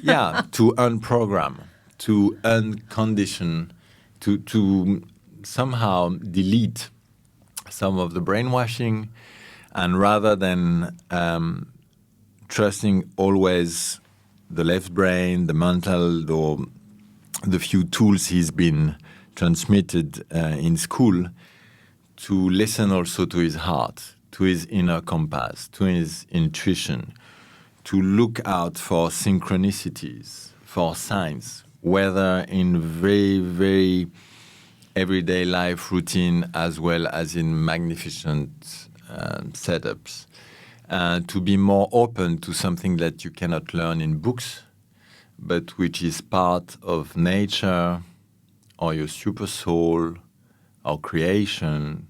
Yeah, to unprogram, to uncondition, to somehow delete some of the brainwashing, and rather than trusting always the left brain, the mental, or the few tools he's been transmitted in school, to listen also to his heart, to his inner compass, to his intuition, to look out for synchronicities, for signs, whether in very, very everyday life routine as well as in magnificent setups. To be more open to something that you cannot learn in books, but which is part of nature or your super soul or creation,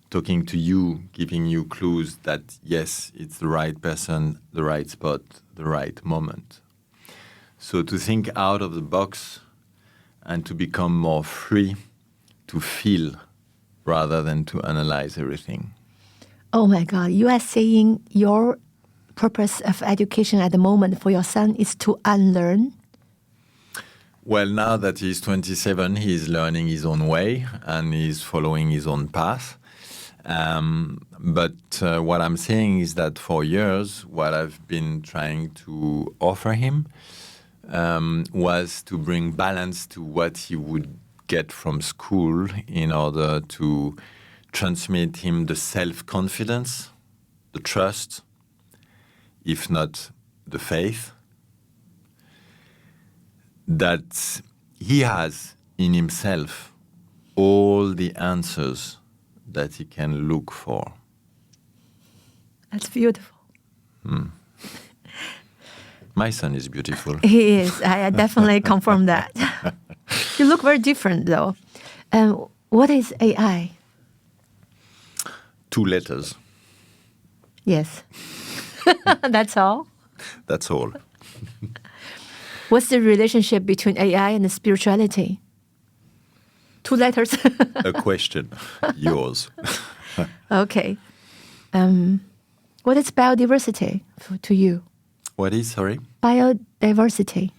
talking to you, giving you clues that, yes, it's the right person, the right spot, the right moment. So to think out of the box and to become more free, to to feel rather than to analyze everything. Oh my God, you are saying your purpose of education at the moment for your son is to unlearn? Well, now that he's 27, he's learning his own way and he's following his own path. But what I'm saying is that for years, what I've been trying to offer him was to bring balance to what he would get from school in order to transmit him the self-confidence, the trust, if not the faith, that he has in himself all the answers that he can look for. That's beautiful. My son is beautiful. He is. I definitely confirm that. You look very different, though. What is AI? 2 letters. Yes. That's all? That's all. What's the relationship between AI and the spirituality? 2 letters. A question. Yours. Okay. What is biodiversity to you? What is, sorry? Biodiversity.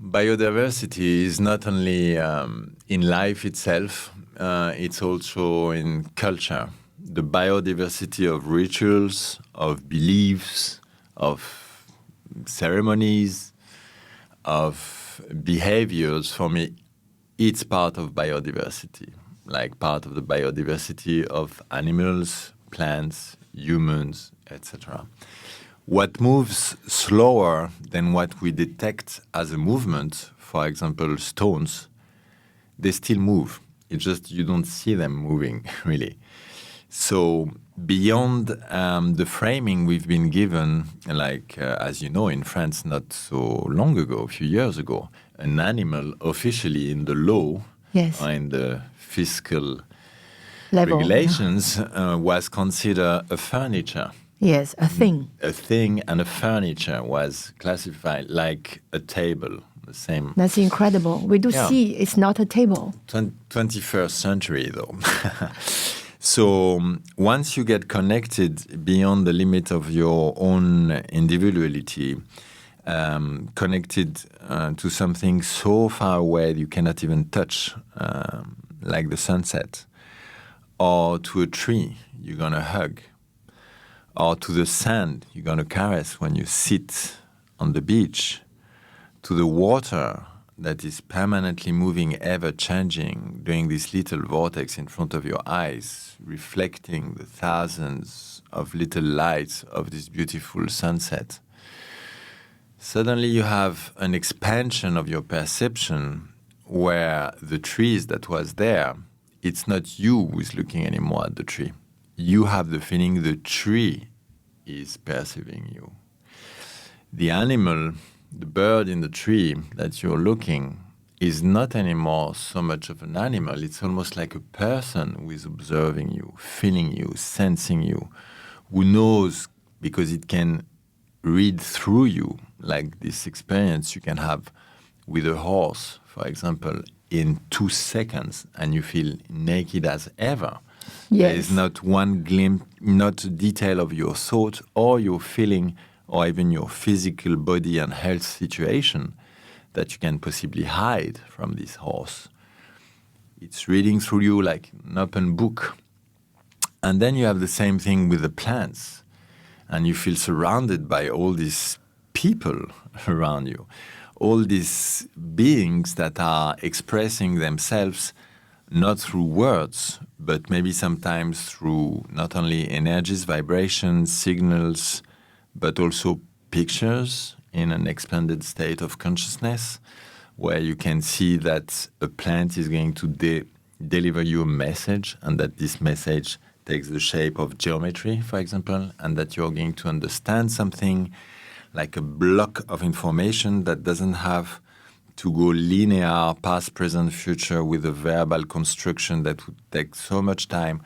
Biodiversity is not only in life itself, it's also in culture. The biodiversity of rituals, of beliefs, of ceremonies, of behaviors, for me, it's part of biodiversity, like part of the biodiversity of animals, plants, humans, etc. What moves slower than what we detect as a movement, for example, stones, they still move. It's just you don't see them moving, really. So beyond the framing we've been given, like, as you know, in France not so long ago, a few years ago, an animal officially in the law, Yes. or in the fiscal Level. regulations, was considered a furniture. Yes, a thing. A thing and a furniture was classified like a table, the same. That's incredible. We do see it's not a table. 21st century, though. So once you get connected beyond the limit of your own individuality, connected to something so far away you cannot even touch, like the sunset, or to a tree you're going to hug, or to the sand you're going to caress when you sit on the beach, to the water that is permanently moving, ever changing, doing this little vortex in front of your eyes, reflecting the thousands of little lights of this beautiful sunset. Suddenly you have an expansion of your perception where the trees that was there, it's not you who is looking anymore at the tree. You have the feeling the tree is perceiving you. The animal, the bird in the tree that you're looking is not anymore so much of an animal. It's almost like a person who is observing you, feeling you, sensing you, who knows because it can read through you, like this experience you can have with a horse, for example, in 2 seconds, and you feel naked as ever. Yes. There is not one glimpse, not a detail of your thought or your feeling or even your physical body and health situation that you can possibly hide from this horse. It's reading through you like an open book. And then you have the same thing with the plants. And you feel surrounded by all these people around you, all these beings that are expressing themselves not through words, but maybe sometimes through not only energies, vibrations, signals, but also pictures in an expanded state of consciousness, where you can see that a plant is going to deliver you a message, and that this message takes the shape of geometry, for example, and that you're going to understand something like a block of information that doesn't have to go linear, past, present, future, with a verbal construction that would take so much time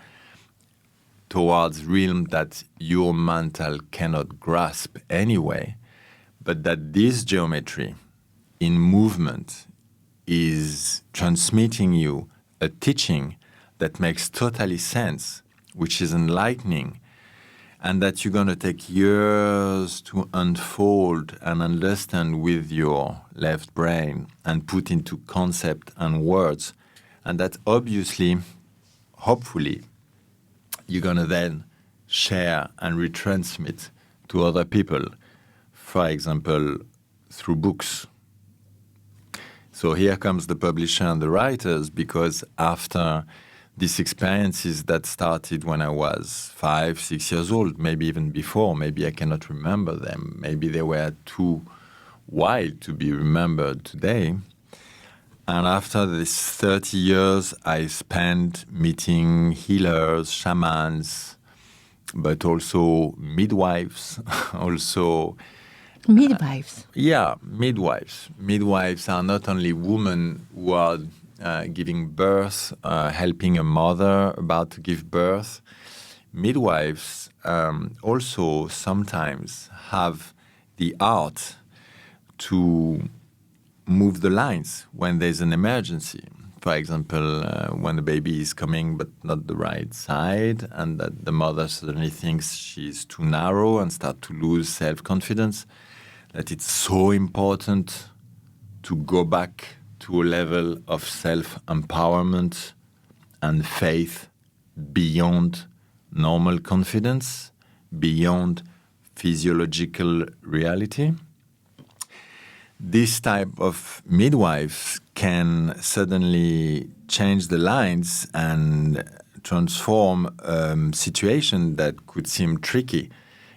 towards realm that your mental cannot grasp anyway, but that this geometry in movement is transmitting you a teaching that makes totally sense, which is enlightening, and that you're going to take years to unfold and understand with your left brain and put into concept and words, and that obviously, hopefully, you're going to then share and retransmit to other people, for example, through books. So here comes the publisher and the writers, because after these experiences that started when I was 5, 6 years old, maybe even before, maybe I cannot remember them, maybe they were too wild to be remembered today. And after this 30 years, I spent meeting healers, shamans, but also midwives, also... Midwives? Midwives. Midwives are not only women who are giving birth, helping a mother about to give birth. Midwives also sometimes have the art to move the lines when there's an emergency. For example, when the baby is coming but not the right side, and that the mother suddenly thinks she's too narrow and start to lose self-confidence, that it's so important to go back to a level of self-empowerment and faith beyond normal confidence, beyond physiological reality. This type of midwives can suddenly change the lines and transform a situation that could seem tricky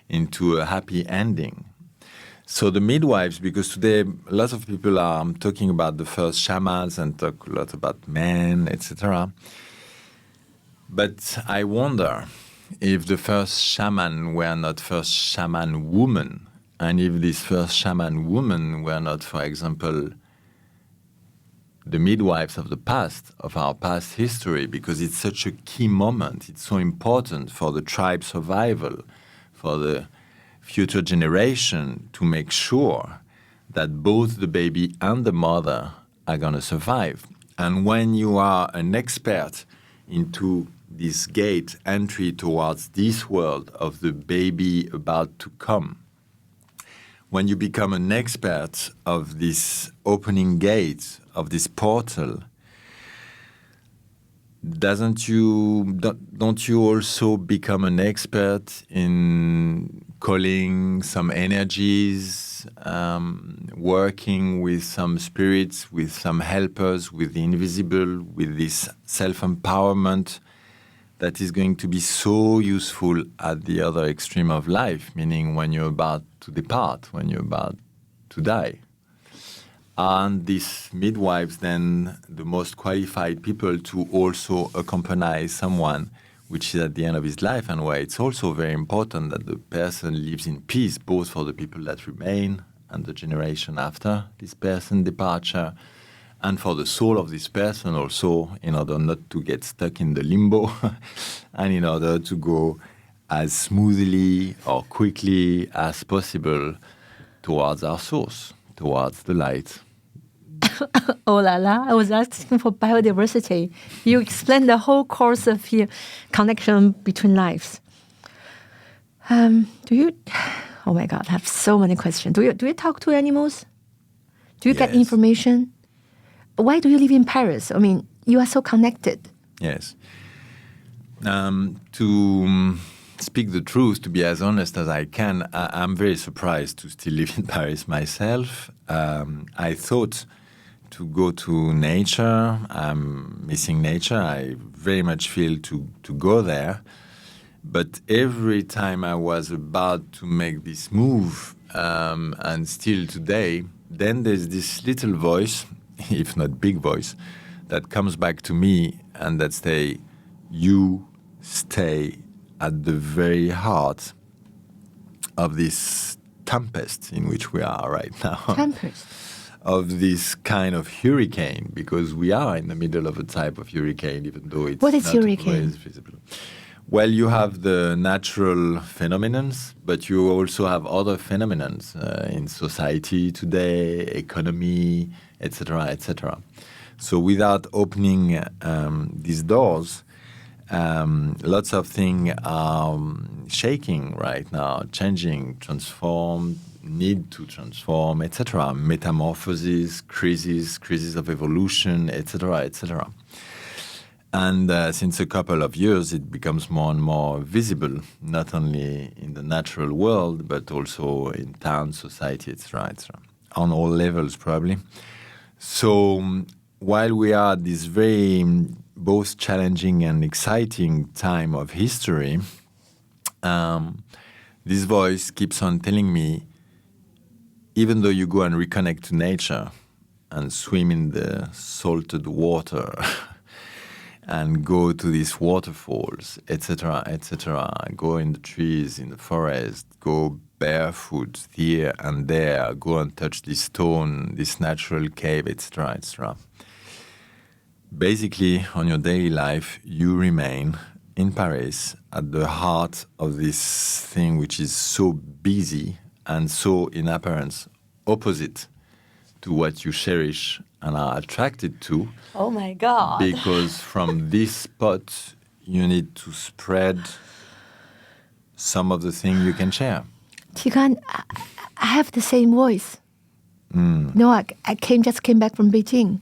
into a happy ending. So the midwives, because today a lot of people are talking about the first shamans and talk a lot about men, etc. But I wonder if the first shaman were not first shaman woman, and if this first shaman woman were not, for example, the midwives of the past, of our past history, because it's such a key moment. It's so important for the tribe survival, for the future generation, to make sure that both the baby and the mother are going to survive. And when you are an expert into this gate entry towards this world of the baby about to come, when you become an expert of this opening gate, of this portal, don't you also become an expert in calling some energies, working with some spirits, with some helpers, with the invisible, with this self-empowerment that is going to be so useful at the other extreme of life, meaning when you're about to depart, when you're about to die? And these midwives, then the most qualified people to also accompany someone which is at the end of his life, and where it's also very important that the person lives in peace, both for the people that remain and the generation after this person's departure, and for the soul of this person also, in order not to get stuck in the limbo, and in order to go as smoothly or quickly as possible towards our source, towards the light. Oh la la, I was asking for biodiversity. You explained the whole course of your connection between lives. Oh my God, I have so many questions. Do you talk to animals? Do you get information? Why do you live in Paris? I mean, you are so connected. Yes. To speak the truth, to be as honest as I can, I'm very surprised to still live in Paris myself. I thought to go to nature. I'm missing nature. I very much feel to go there. But every time I was about to make this move, and still today, then there's this little voice, if not big voice, that comes back to me and that say, you stay at the very heart of this tempest in which we are right now. Tempest. Of this kind of hurricane, because we are in the middle of a type of hurricane, even though it's what is not hurricane? always visible. Well, you have the natural phenomena, but you also have other phenomena in society today, economy, etc., etc. So without opening these doors, lots of things are shaking right now, changing, transform, need to transform, etc. Metamorphosis, crisis of evolution, etc., etc. And since a couple of years, it becomes more and more visible, not only in the natural world, but also in town, society, etc., etc., on all levels, probably. So while we are at this very both challenging and exciting time of history, this voice keeps on telling me, even though you go and reconnect to nature and swim in the salted water, and go to these waterfalls, etc., etc., go in the trees, in the forest, go barefoot here and there, go and touch this stone, this natural cave, etc., etc. Basically, on your daily life, you remain in Paris at the heart of this thing which is so busy and so, in appearance, opposite to what you cherish and are attracted to. Oh my God. Because from this spot, you need to spread some of the things you can share. Tigrane, I have the same voice. No, I just came back from Beijing.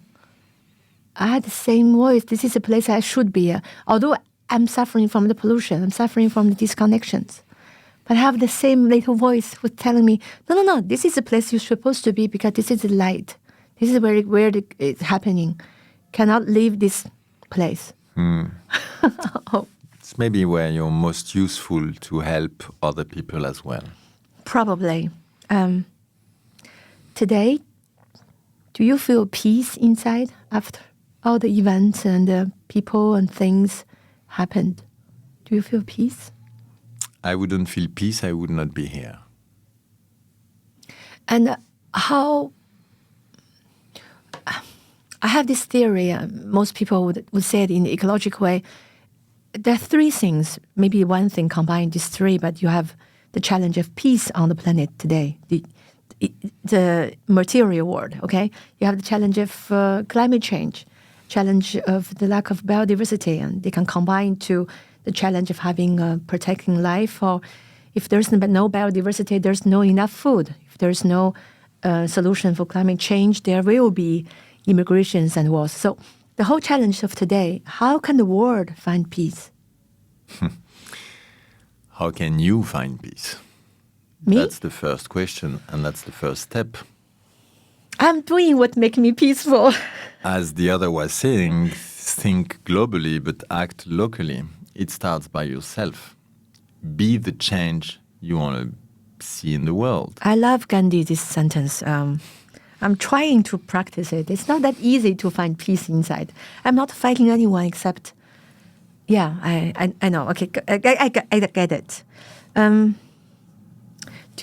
I had the same voice. This is a place I should be. Although I'm suffering from the pollution, I'm suffering from the disconnections. But I have the same little voice who's telling me, no, this is the place you're supposed to be because this is the light. This is where it's happening. Cannot leave this place. Oh. It's maybe where you're most useful to help other people as well. Probably. Today, do you feel peace inside after all the events and the people and things happened? Do you feel peace? I wouldn't feel peace, I would not be here. And how... I have this theory, most people would say it in the ecological way. There are three things, maybe one thing combined these three, but you have the challenge of peace on the planet today, the material world, okay? You have the challenge of climate change, challenge of the lack of biodiversity, and they can combine to the challenge of having protecting life, or if there's no biodiversity, there's no enough food. If there's no solution for climate change, there will be immigrations and wars. So the whole challenge of today, how can the world find peace? How can you find peace? Me? That's the first question, and that's the first step. I'm doing what makes me peaceful. As the other was saying, think globally but act locally. It starts by yourself. Be the change you want to see in the world. I love Gandhi, this sentence. I'm trying to practice it. It's not that easy to find peace inside. I'm not fighting anyone except, yeah, I know. Okay, I get it. Do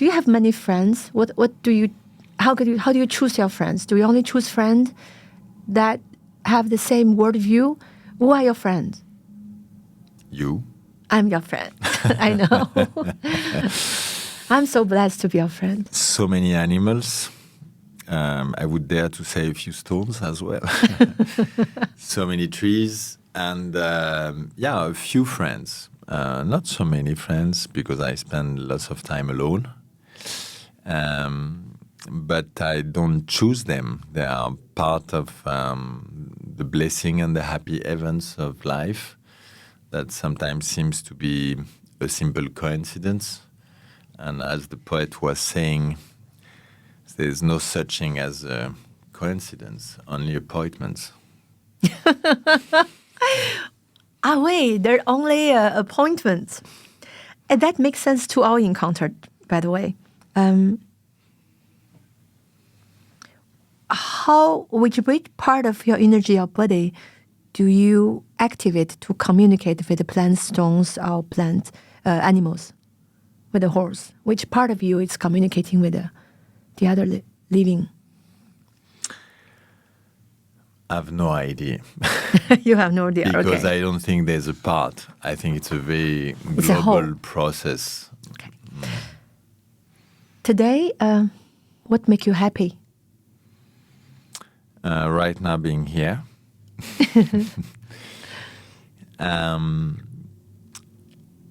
you have many friends? How do you choose your friends? Do you only choose friends that have the same worldview? Who are your friends? You? I'm your friend. I know. I'm so blessed to be your friend. So many animals. I would dare to say a few stones as well. So many trees and, a few friends. Not so many friends because I spend lots of time alone. But I don't choose them. They are part of the blessing and the happy events of life that sometimes seems to be a simple coincidence. And as the poet was saying, there's no such thing as a coincidence, only appointments. Wait, they're only appointments. And that makes sense to our encounter, by the way. Which part of your energy or body do you activate to communicate with the plants, stones, or plant animals, with the horse? Which part of you is communicating with the other living? I have no idea. You have no idea. Because Okay. I don't think there's a part. I think it's a very It's a whole. global process. Okay. Today, what make you happy? Right now being here.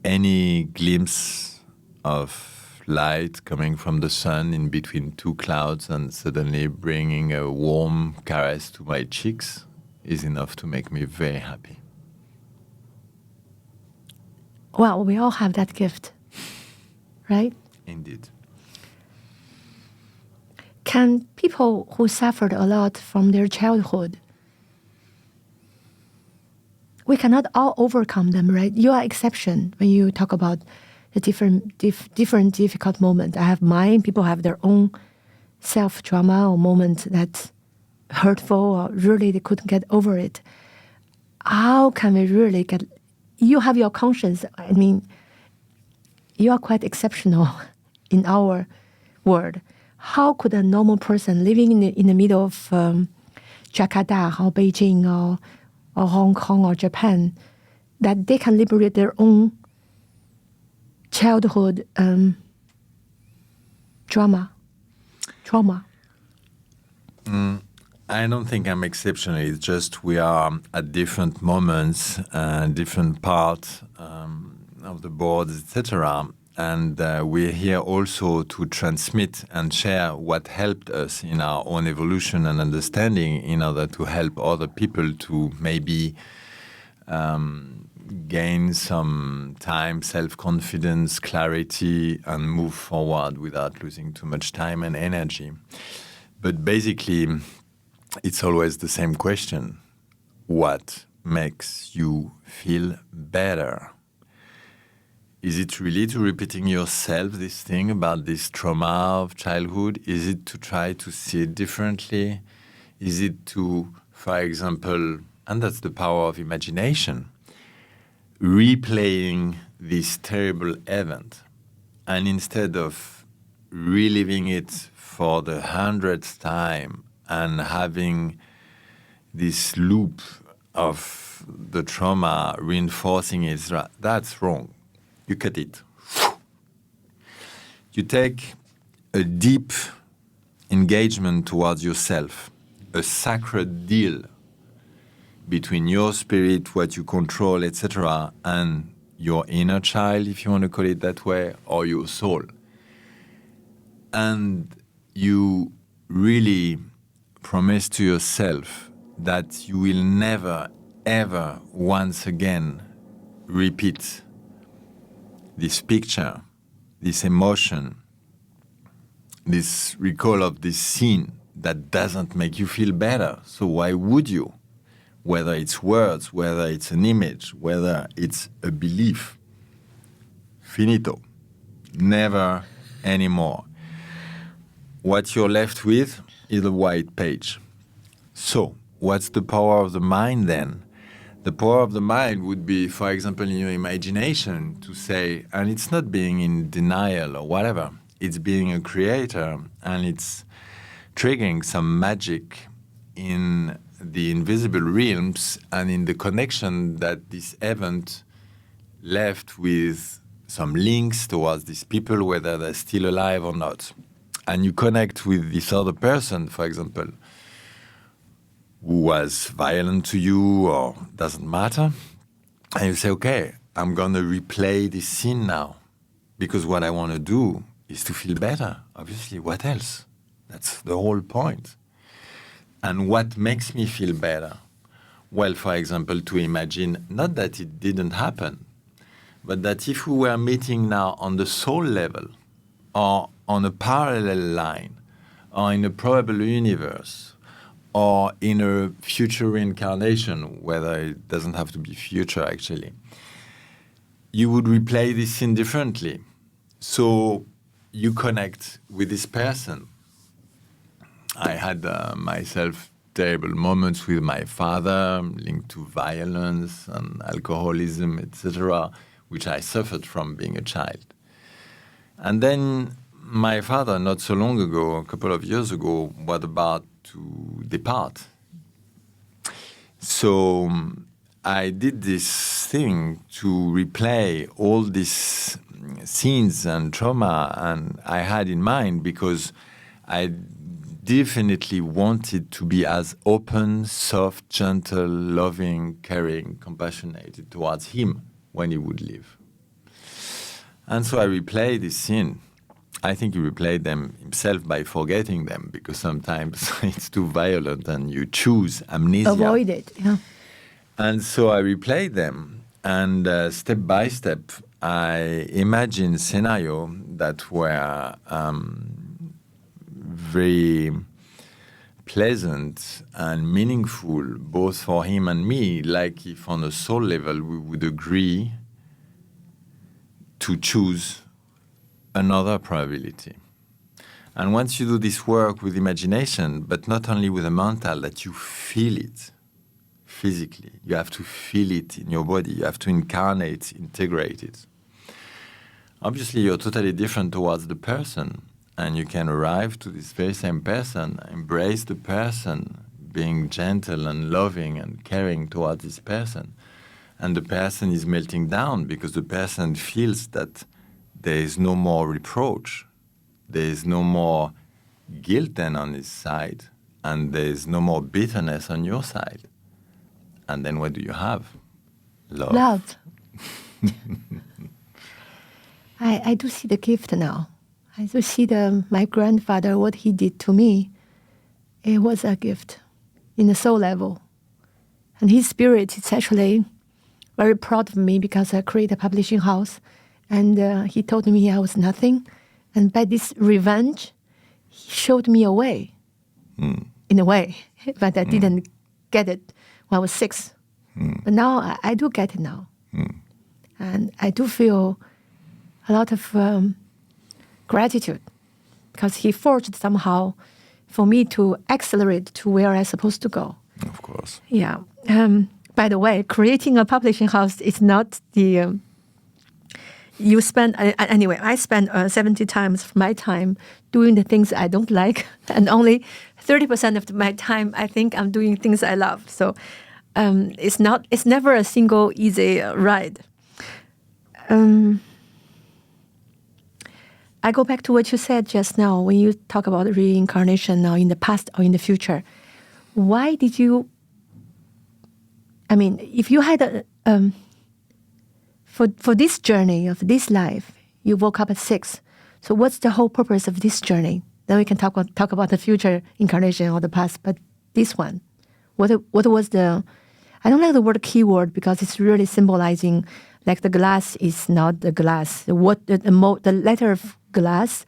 Any glimpse of light coming from the sun in between two clouds and suddenly bringing a warm caress to my cheeks is enough to make me very happy. Well, we all have that gift, right? Indeed. Can people who suffered a lot from their childhood, we cannot all overcome them, right? You are exception when you talk about the different difficult moments. I have mine. People have their own self-trauma or moments that's hurtful or really they couldn't get over it. How can we really get... You have your conscience. I mean, you are quite exceptional in our world. How could a normal person living in the middle of Jakarta or Beijing or Hong Kong or Japan, that they can liberate their own childhood trauma? I don't think I'm exceptional. It's just we are at different moments, different parts of the board, etc. And we're here also to transmit and share what helped us in our own evolution and understanding in order to help other people to maybe gain some time, self-confidence, clarity, and move forward without losing too much time and energy. But basically, it's always the same question. What makes you feel better? Is it really to repeating yourself this thing about this trauma of childhood? Is it to try to see it differently? Is it to, for example, and that's the power of imagination, replaying this terrible event, and instead of reliving it for the 100th time and having this loop of the trauma reinforcing it, that's wrong. You cut it. You take a deep engagement towards yourself, a sacred deal between your spirit, what you control, etc., and your inner child, if you want to call it that way, or your soul. And you really promise to yourself that you will never, ever once again repeat this picture, this emotion, this recall of this scene that doesn't make you feel better. So why would you? Whether it's words, whether it's an image, whether it's a belief. Finito. Never anymore. What you're left with is a white page. So, what's the power of the mind then? The power of the mind would be, for example, in your imagination to say, and it's not being in denial or whatever, it's being a creator and it's triggering some magic in the invisible realms and in the connection that this event left with some links towards these people, whether they're still alive or not. And you connect with this other person, for example, who was violent to you or doesn't matter. And you say, okay, I'm going to replay this scene now because what I want to do is to feel better. Obviously, what else? That's the whole point. And what makes me feel better? Well, for example, to imagine not that it didn't happen, but that if we were meeting now on the soul level or on a parallel line or in a probable universe or in a future reincarnation, whether it doesn't have to be future actually, you would replay this scene differently. So you connect with this person. I had myself terrible moments with my father linked to violence and alcoholism, etc., which I suffered from being a child. And then my father, not so long ago, a couple of years ago, was about to depart. So I did this thing to replay all these scenes and trauma and I had in mind because I definitely wanted to be as open, soft, gentle, loving, caring, compassionate towards him when he would leave. And so I replayed this scene. I think he replayed them himself by forgetting them because sometimes it's too violent and you choose amnesia. Avoid it, yeah. And so I replayed them, and step by step, I imagined scenarios that were very pleasant and meaningful, both for him and me, like if on a soul level we would agree to choose another probability. And once you do this work with imagination, but not only with the mental, that you feel it physically, you have to feel it in your body, you have to incarnate, integrate it. Obviously, you're totally different towards the person, and you can arrive to this very same person, embrace the person, being gentle and loving and caring towards this person. And the person is melting down because the person feels that there is no more reproach, there is no more guilt then on his side, and there is no more bitterness on your side. And then what do you have? Love. Love. I do see the gift now. I do see my grandfather, what he did to me. It was a gift in the soul level. And his spirit is actually very proud of me because I created a publishing house. And he told me I was nothing. And by this revenge, he showed me a way, in a way. But I didn't get it when I was 6. But now I do get it now. And I do feel a lot of gratitude because he forged somehow for me to accelerate to where I'm supposed to go. Of course. Yeah. By the way, creating a publishing house is not the... you spend... anyway, I spend 70 times of my time doing the things I don't like, and only 30% of my time I think I'm doing things I love. So it's never a single easy ride. I go back to what you said just now when you talk about reincarnation now in the past or in the future. Why did you... I mean, if you had for this journey of this life, you woke up at 6. So what's the whole purpose of this journey? Then we can talk about the future incarnation or the past, but this one, what was the... I don't like the word keyword because it's really symbolizing, like the glass is not the glass. The letter of glass,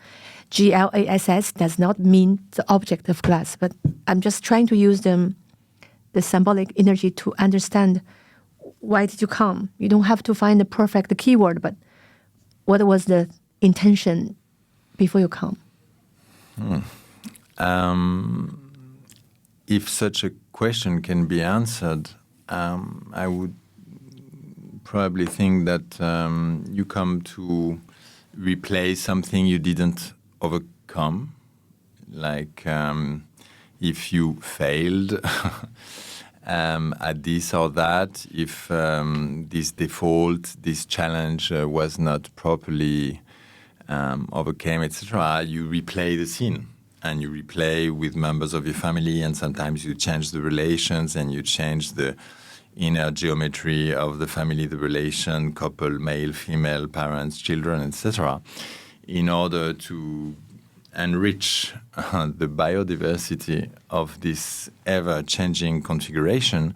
GLASS, does not mean the object of glass. But I'm just trying to use the symbolic energy to understand why did you come. You don't have to find the perfect keyword, but what was the intention before you come? If such a question can be answered, I would probably think that you come to replace something you didn't overcome, like if you failed at this or that, if this default, this challenge was not properly overcame, etc., you replay the scene. And you replay with members of your family, and sometimes you change the relations and you change the inner geometry of the family, the relation, couple, male, female, parents, children, etc., in order to enrich the biodiversity of this ever-changing configuration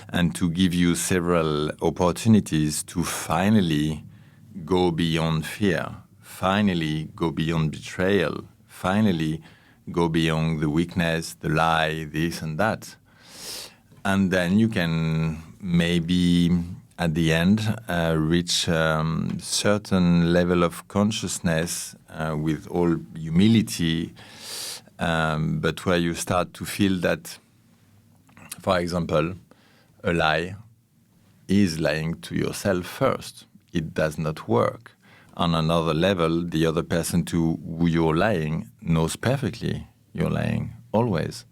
and to give you several opportunities to finally go beyond fear, finally go beyond betrayal, finally go beyond the weakness, the lie, this and that. And then you can maybe at the end reach certain level of consciousness with all humility, but where you start to feel that, for example, a lie is lying to yourself first. It does not work. On another level, the other person to who you're lying knows perfectly you're lying always.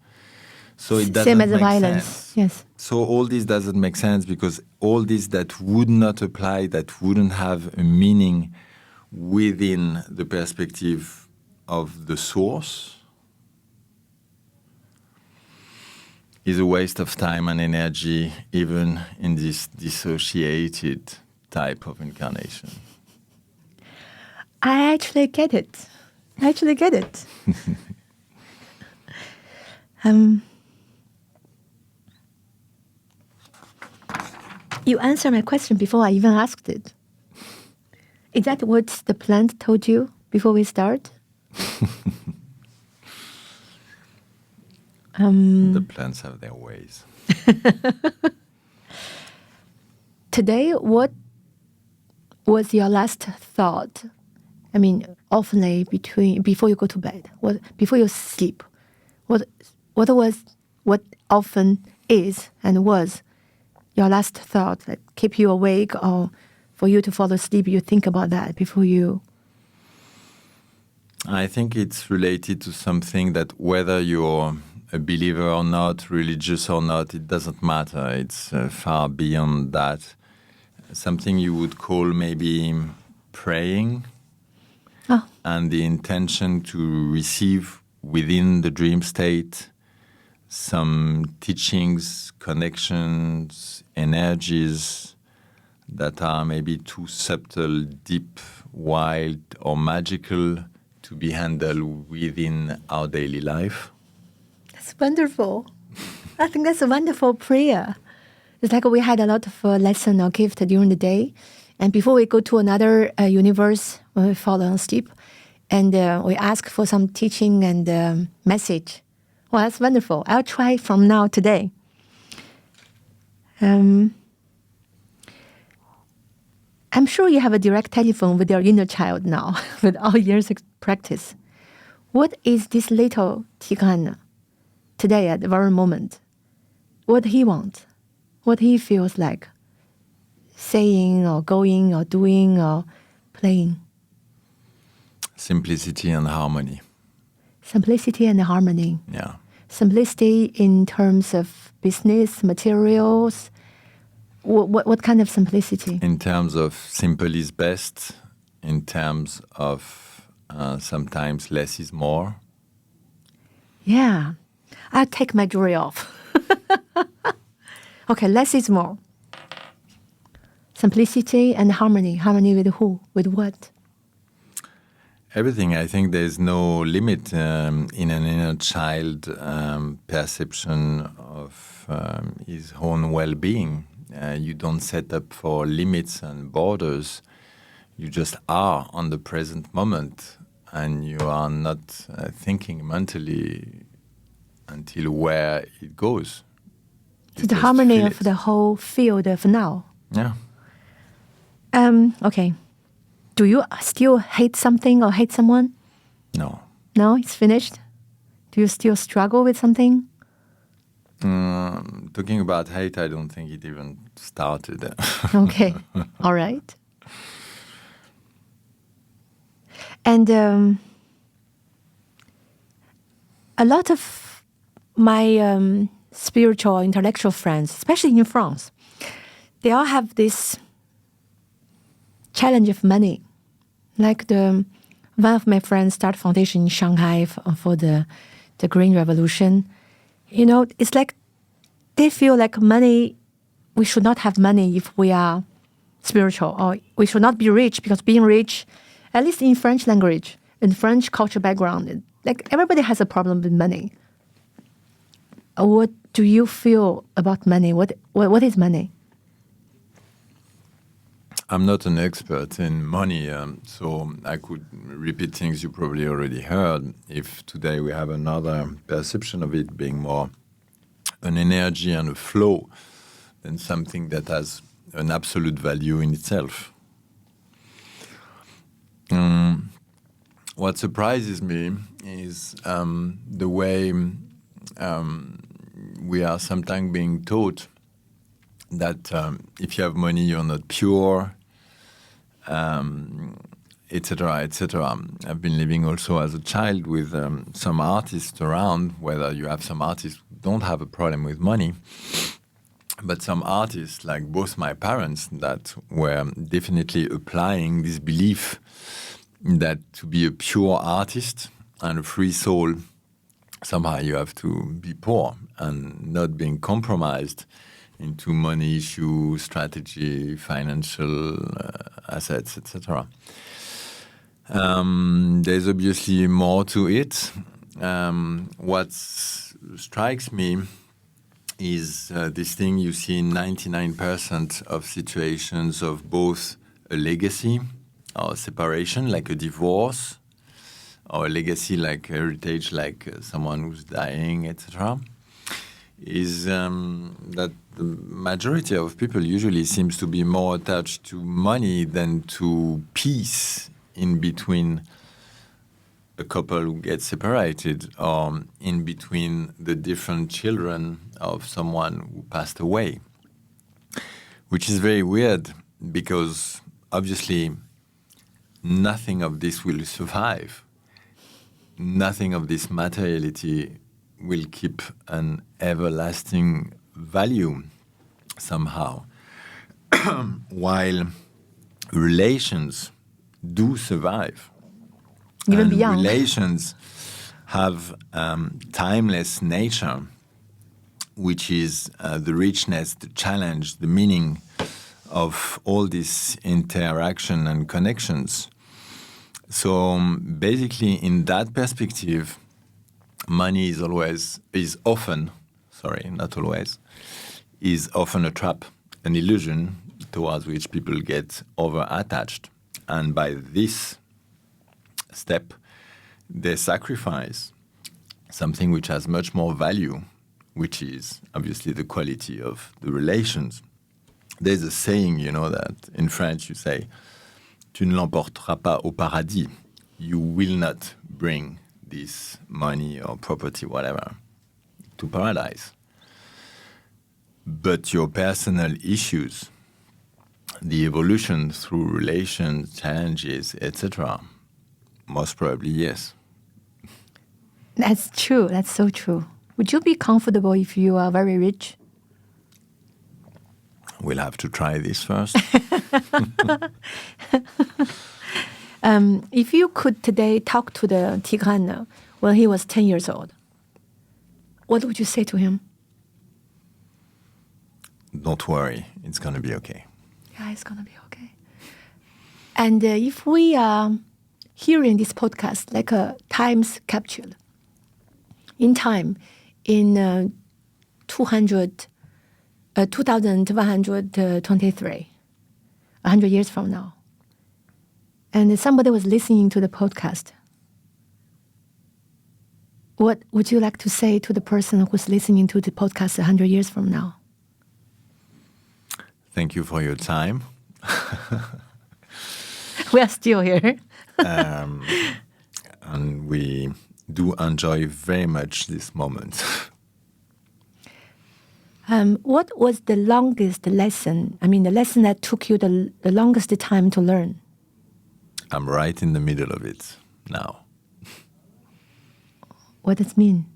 So it Same doesn't as make violence. sense. Yes. So all this doesn't make sense because all this that would not apply, that wouldn't have a meaning within the perspective of the source, is a waste of time and energy, even in this dissociated type of incarnation. I actually get it. You answered my question before I even asked it. Is that what the plant told you before we start? The plants have their ways. Today, what was your last thought? I mean, oftenly before you go to bed, before you sleep, what often is and was your last thought that keep you awake, or for you to fall asleep, you think about that before you? I think it's related to something that whether you're a believer or not, religious or not, it doesn't matter. It's far beyond that. Something you would call maybe praying, and the intention to receive within the dream state some teachings, connections, energies that are maybe too subtle, deep, wild, or magical to be handled within our daily life. That's wonderful. I think that's a wonderful prayer. It's like we had a lot of lesson or gift during the day. And before we go to another universe, when we fall asleep, and we ask for some teaching and message. Well, that's wonderful. I'll try from now today. I'm sure you have a direct telephone with your inner child now, with all years of practice. What is this little Tigrane today at the very moment? What he wants? What he feels like? Saying or going or doing or playing? Simplicity and harmony. Simplicity and harmony. Yeah. Simplicity in terms of business, materials. What kind of simplicity? In terms of simple is best, in terms of sometimes less is more. Yeah. I'll take my jewelry off. Okay, less is more. Simplicity and harmony. Harmony with who? With what? Everything. I think there's no limit in an inner child perception of his own well-being. You don't set up for limits and borders. You just are on the present moment, and you are not thinking mentally until where it goes. To the harmony of the whole field of now. Yeah. Okay. Do you still hate something or hate someone? No. No, it's finished? Do you still struggle with something? Talking about hate, I don't think it even started. Okay. All right. And a lot of my spiritual, intellectual friends, especially in France, they all have this challenge of money. Like one of my friends started foundation in Shanghai for the Green Revolution. You know, it's like they feel like money, we should not have money if we are spiritual, or we should not be rich because being rich, at least in French language, in French culture background, like everybody has a problem with money. What do you feel about money? What is money? I'm not an expert in money, so I could repeat things you probably already heard. If today we have another perception of it being more an energy and a flow than something that has an absolute value in itself. What surprises me is the way we are sometimes being taught that if you have money, you're not pure. etc., etc. I've been living also as a child with some artists around, whether you have some artists who don't have a problem with money, but some artists, like both my parents, that were definitely applying this belief that to be a pure artist and a free soul, somehow you have to be poor and not being compromised into money issue, strategy, financial assets, etc. There's obviously more to it. What strikes me is this thing you see in 99% of situations of both a legacy or separation, like a divorce, or a legacy like heritage, like someone who's dying, etc., is that the majority of people usually seems to be more attached to money than to peace in between a couple who get separated, or in between the different children of someone who passed away, which is very weird because obviously nothing of this will survive. Nothing of this materiality will keep an everlasting value somehow, while relations do survive. Even and beyond. Relations have timeless nature, which is the richness, the challenge, the meaning of all this interaction and connections. So basically, in that perspective, money is often a trap, an illusion towards which people get over-attached. And by this step, they sacrifice something which has much more value, which is obviously the quality of the relations. There's a saying, that in French you say, "Tu ne l'emporteras pas au paradis." You will not bring this money or property, whatever, to paradise. But your personal issues, the evolution through relations, challenges, etc., most probably yes. That's true. That's so true. Would you be comfortable if you are very rich? We'll have to try this first. If you could today talk to the Tigrane when he was 10 years old, what would you say to him? Don't worry, it's going to be okay. Yeah, it's going to be okay. And if we are hearing this podcast like a times capsule, in time, in 2123, 100 years from now, and somebody was listening to the podcast, what would you like to say to the person who's listening to the podcast 100 years from now? Thank you for your time. We are still here. And we do enjoy very much this moment. What was the longest lesson? I mean, the lesson that took you the longest time to learn? I'm right in the middle of it now. What does it mean?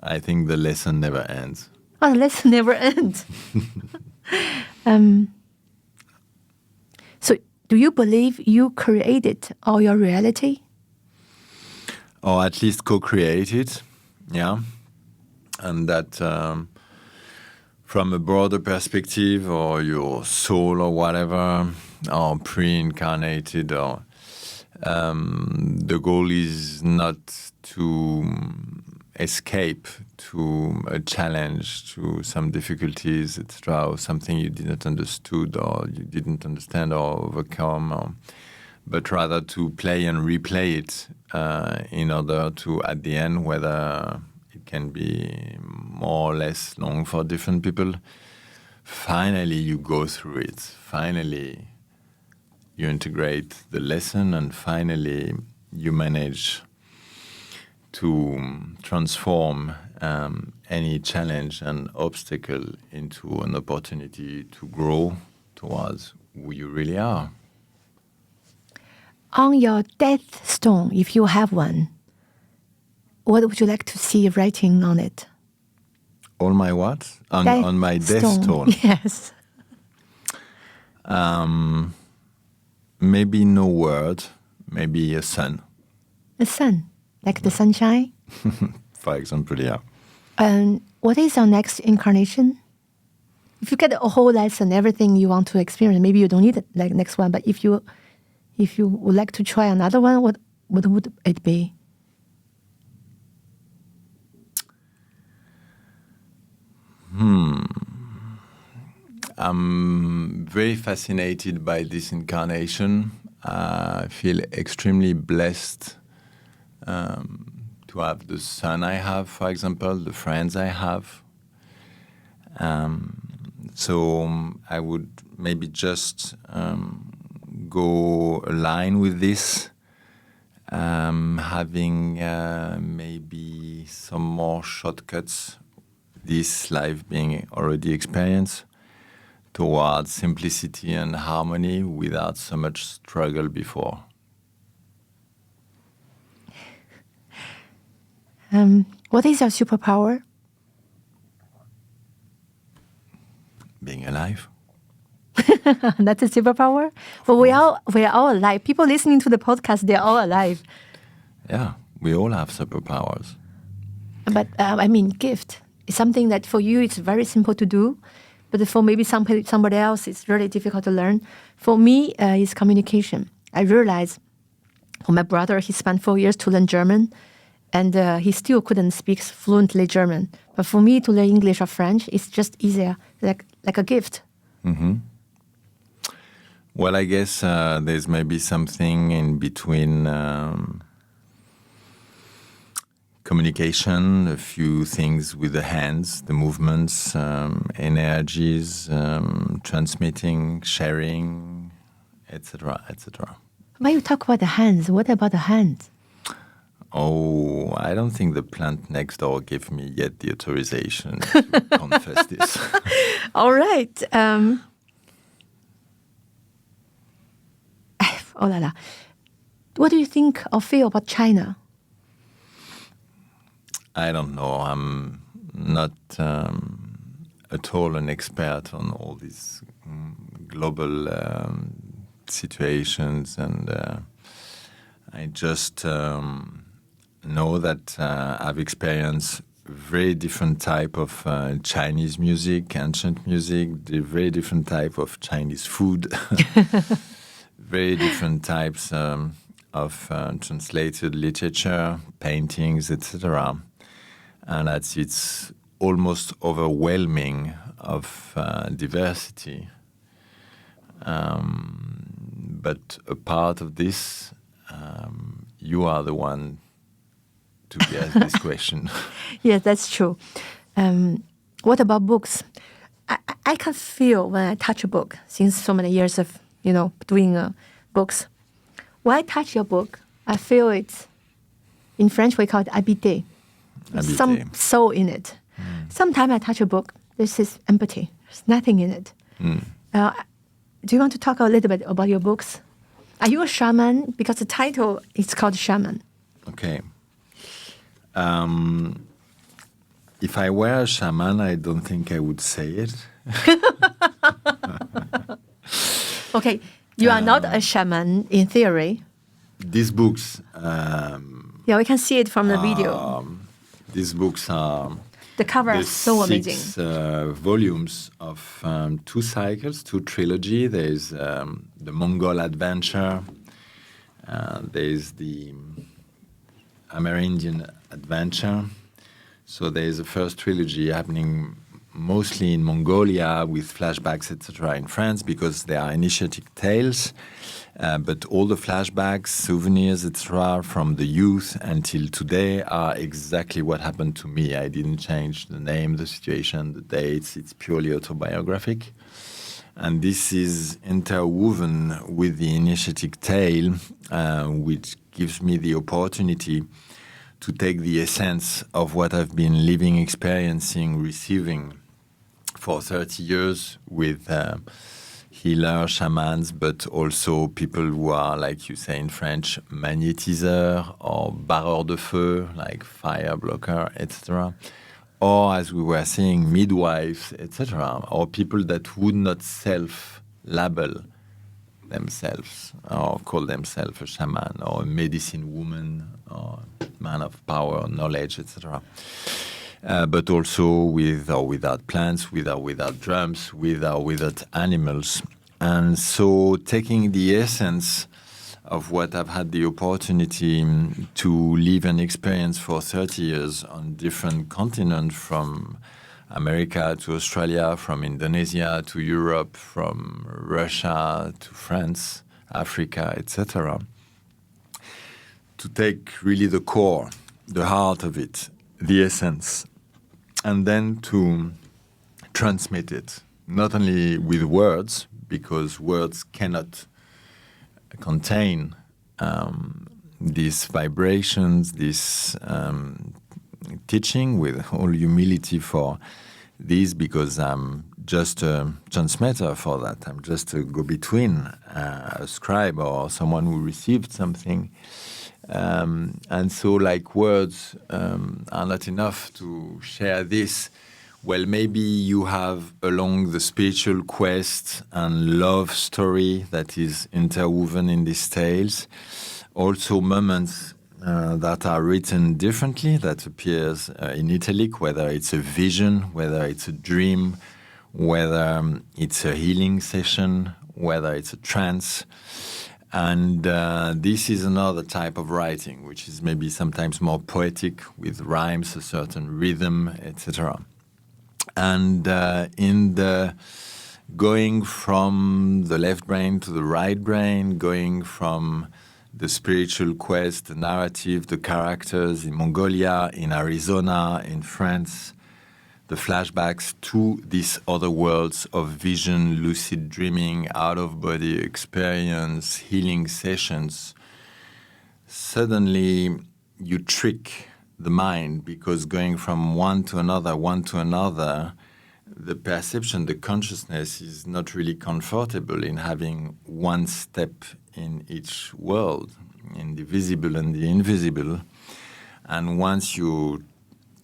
I think the lesson never ends. Oh, the lesson never ends. So, do you believe you created all your reality? Or at least co-created, yeah. And that from a broader perspective, or your soul or whatever, or pre-incarnated, or the goal is not to escape to a challenge, to some difficulties, etc., or something you didn't understood or you didn't understand or overcome, but rather to play and replay it in order to, at the end, whether it can be more or less long for different people, finally you go through it. Finally you integrate the lesson, and finally you manage to transform any challenge and obstacle into an opportunity to grow towards who you really are. On your death stone, if you have one, what would you like to see writing on it? All my what? On my death stone. Yes. Maybe no word. Maybe a sun. The sun, like the sunshine. For example, yeah. And what is your next incarnation? If you get a whole lesson, everything you want to experience, maybe you don't need it, like next one. But if you would like to try another one, what would it be? I'm very fascinated by this incarnation. I feel extremely blessed to have the son I have, for example, the friends I have. So I would maybe just go align with this, having maybe some more shortcuts, this life being already experienced, towards simplicity and harmony without so much struggle before. What is your superpower? Being alive. That's a superpower? Well, we are all alive. People listening to the podcast, they're all alive. Yeah, we all have superpowers. But I mean, gift is something that for you it's very simple to do, but for maybe somebody else it's really difficult to learn. For me, it's communication. I realized for my brother, he spent 4 years to learn German, and he still couldn't speak fluently German. But for me to learn English or French, it's just easier, like a gift. Mm-hmm. Well, I guess there's maybe something in between communication, a few things with the hands, the movements, energies, transmitting, sharing, etc., etc. Why you talk about the hands? What about the hands? Oh, I don't think the plant next door gave me yet the authorization to confess this. All right. Oh la la. What do you think or feel about China? I don't know. I'm not at all an expert on all these global situations, and I just know that I've experienced very different type of Chinese music, ancient music, the very different type of Chinese food, very different types of translated literature, paintings, etc. And it's almost overwhelming of diversity. But a part of this, you are the one to be asked this question. Yes, that's true. What about books? I can feel when I touch a book, since so many years of doing books. When I touch your book, I feel it. In French, we call it habité. Some soul in it. Sometimes I touch a book, this is empty. There's nothing in it. Do you want to talk a little bit about your books? Are you a shaman? Because the title is called Shaman. Okay. If I were a shaman, I don't think I would say it. Okay, you are not a shaman in theory. These books... yeah, we can see it from the video. These books are... The cover is so amazing. 6 volumes of 2 cycles, 2 trilogy. There's the Mongol Adventure. There's the Amerindian Adventure. So there's a first trilogy happening mostly in Mongolia with flashbacks, etc., in France, because they are initiatic tales. But all the flashbacks, souvenirs, etc., from the youth until today are exactly what happened to me. I didn't change the name, the situation, the dates. It's purely autobiographic. And this is interwoven with the initiatic tale, which gives me the opportunity to take the essence of what I've been living, experiencing, receiving for 30 years with healers, shamans, but also people who are, like you say in French, magnétiseurs or barreurs de feu, like fire blocker, etc. Or, as we were saying, midwives, etc. Or people that would not self-label themselves or call themselves a shaman or a medicine woman or man of power, knowledge, etc. But also with or without plants, with or without drums, with or without animals. And so taking the essence of what I've had the opportunity to live and experience for 30 years on different continents, from America to Australia, from Indonesia to Europe, from Russia to France, Africa, etc. To take really the core, the heart of it, the essence, and then to transmit it, not only with words, because words cannot contain these vibrations, this teaching, with all humility for this, because I'm just a transmitter for that. I'm just a go-between, a scribe or someone who received something. And so, like, words are not enough to share this. Well, maybe you have along the spiritual quest and love story that is interwoven in these tales, also moments that are written differently, that appears in italic, whether it's a vision, whether it's a dream, whether it's a healing session, whether it's a trance. And this is another type of writing, which is maybe sometimes more poetic, with rhymes, a certain rhythm, etc. And in the going from the left brain to the right brain, going from the spiritual quest, the narrative, the characters in Mongolia, in Arizona, in France, the flashbacks to these other worlds of vision, lucid dreaming, out-of-body experience, healing sessions, suddenly you trick the mind, because going from one to another, the perception, the consciousness is not really comfortable in having one step in each world, in the visible and the invisible. And once you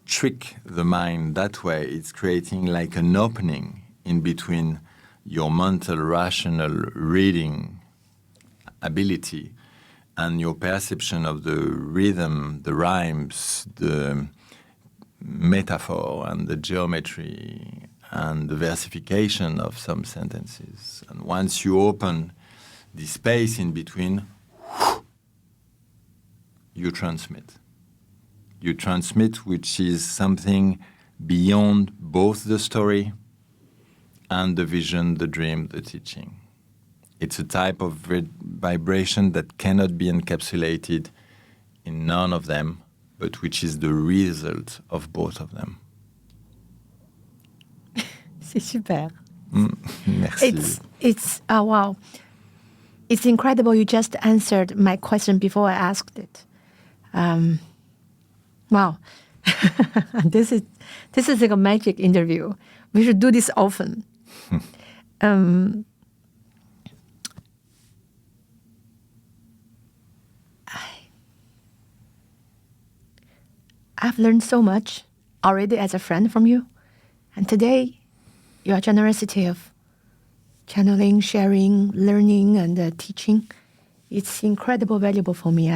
trick the mind that way, it's creating like an opening in between your mental, rational reading ability and your perception of the rhythm, the rhymes, the metaphor and the geometry and the versification of some sentences. And once you open the space in between, you transmit. You transmit, which is something beyond both the story and the vision, the dream, the teaching. It's a type of vibration that cannot be encapsulated in none of them, but which is the result of both of them. C'est super. Merci. It's wow. It's incredible. You just answered my question before I asked it. Wow. This is like a magic interview. We should do this often. I've learned so much already as a friend from you. And today, your generosity of channeling, sharing, learning, and teaching, it's incredibly valuable for me.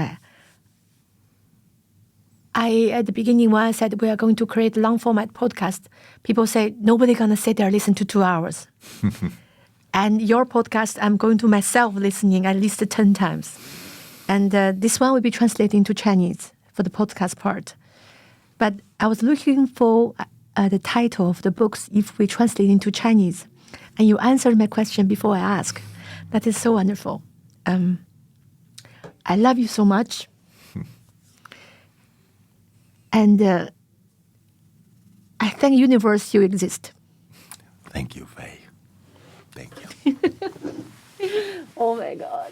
I at the beginning, when I said we are going to create a long format podcast, people say, nobody's going to sit there and listen to 2 hours. And your podcast, I'm going to myself listening at least 10 times. And this one will be translated into Chinese for the podcast part. But I was looking for the title of the books if we translate into Chinese. And you answered my question before I asked. That is so wonderful. I love you so much. And I thank universe you exist. Thank you, Faye. Thank you. Oh my God.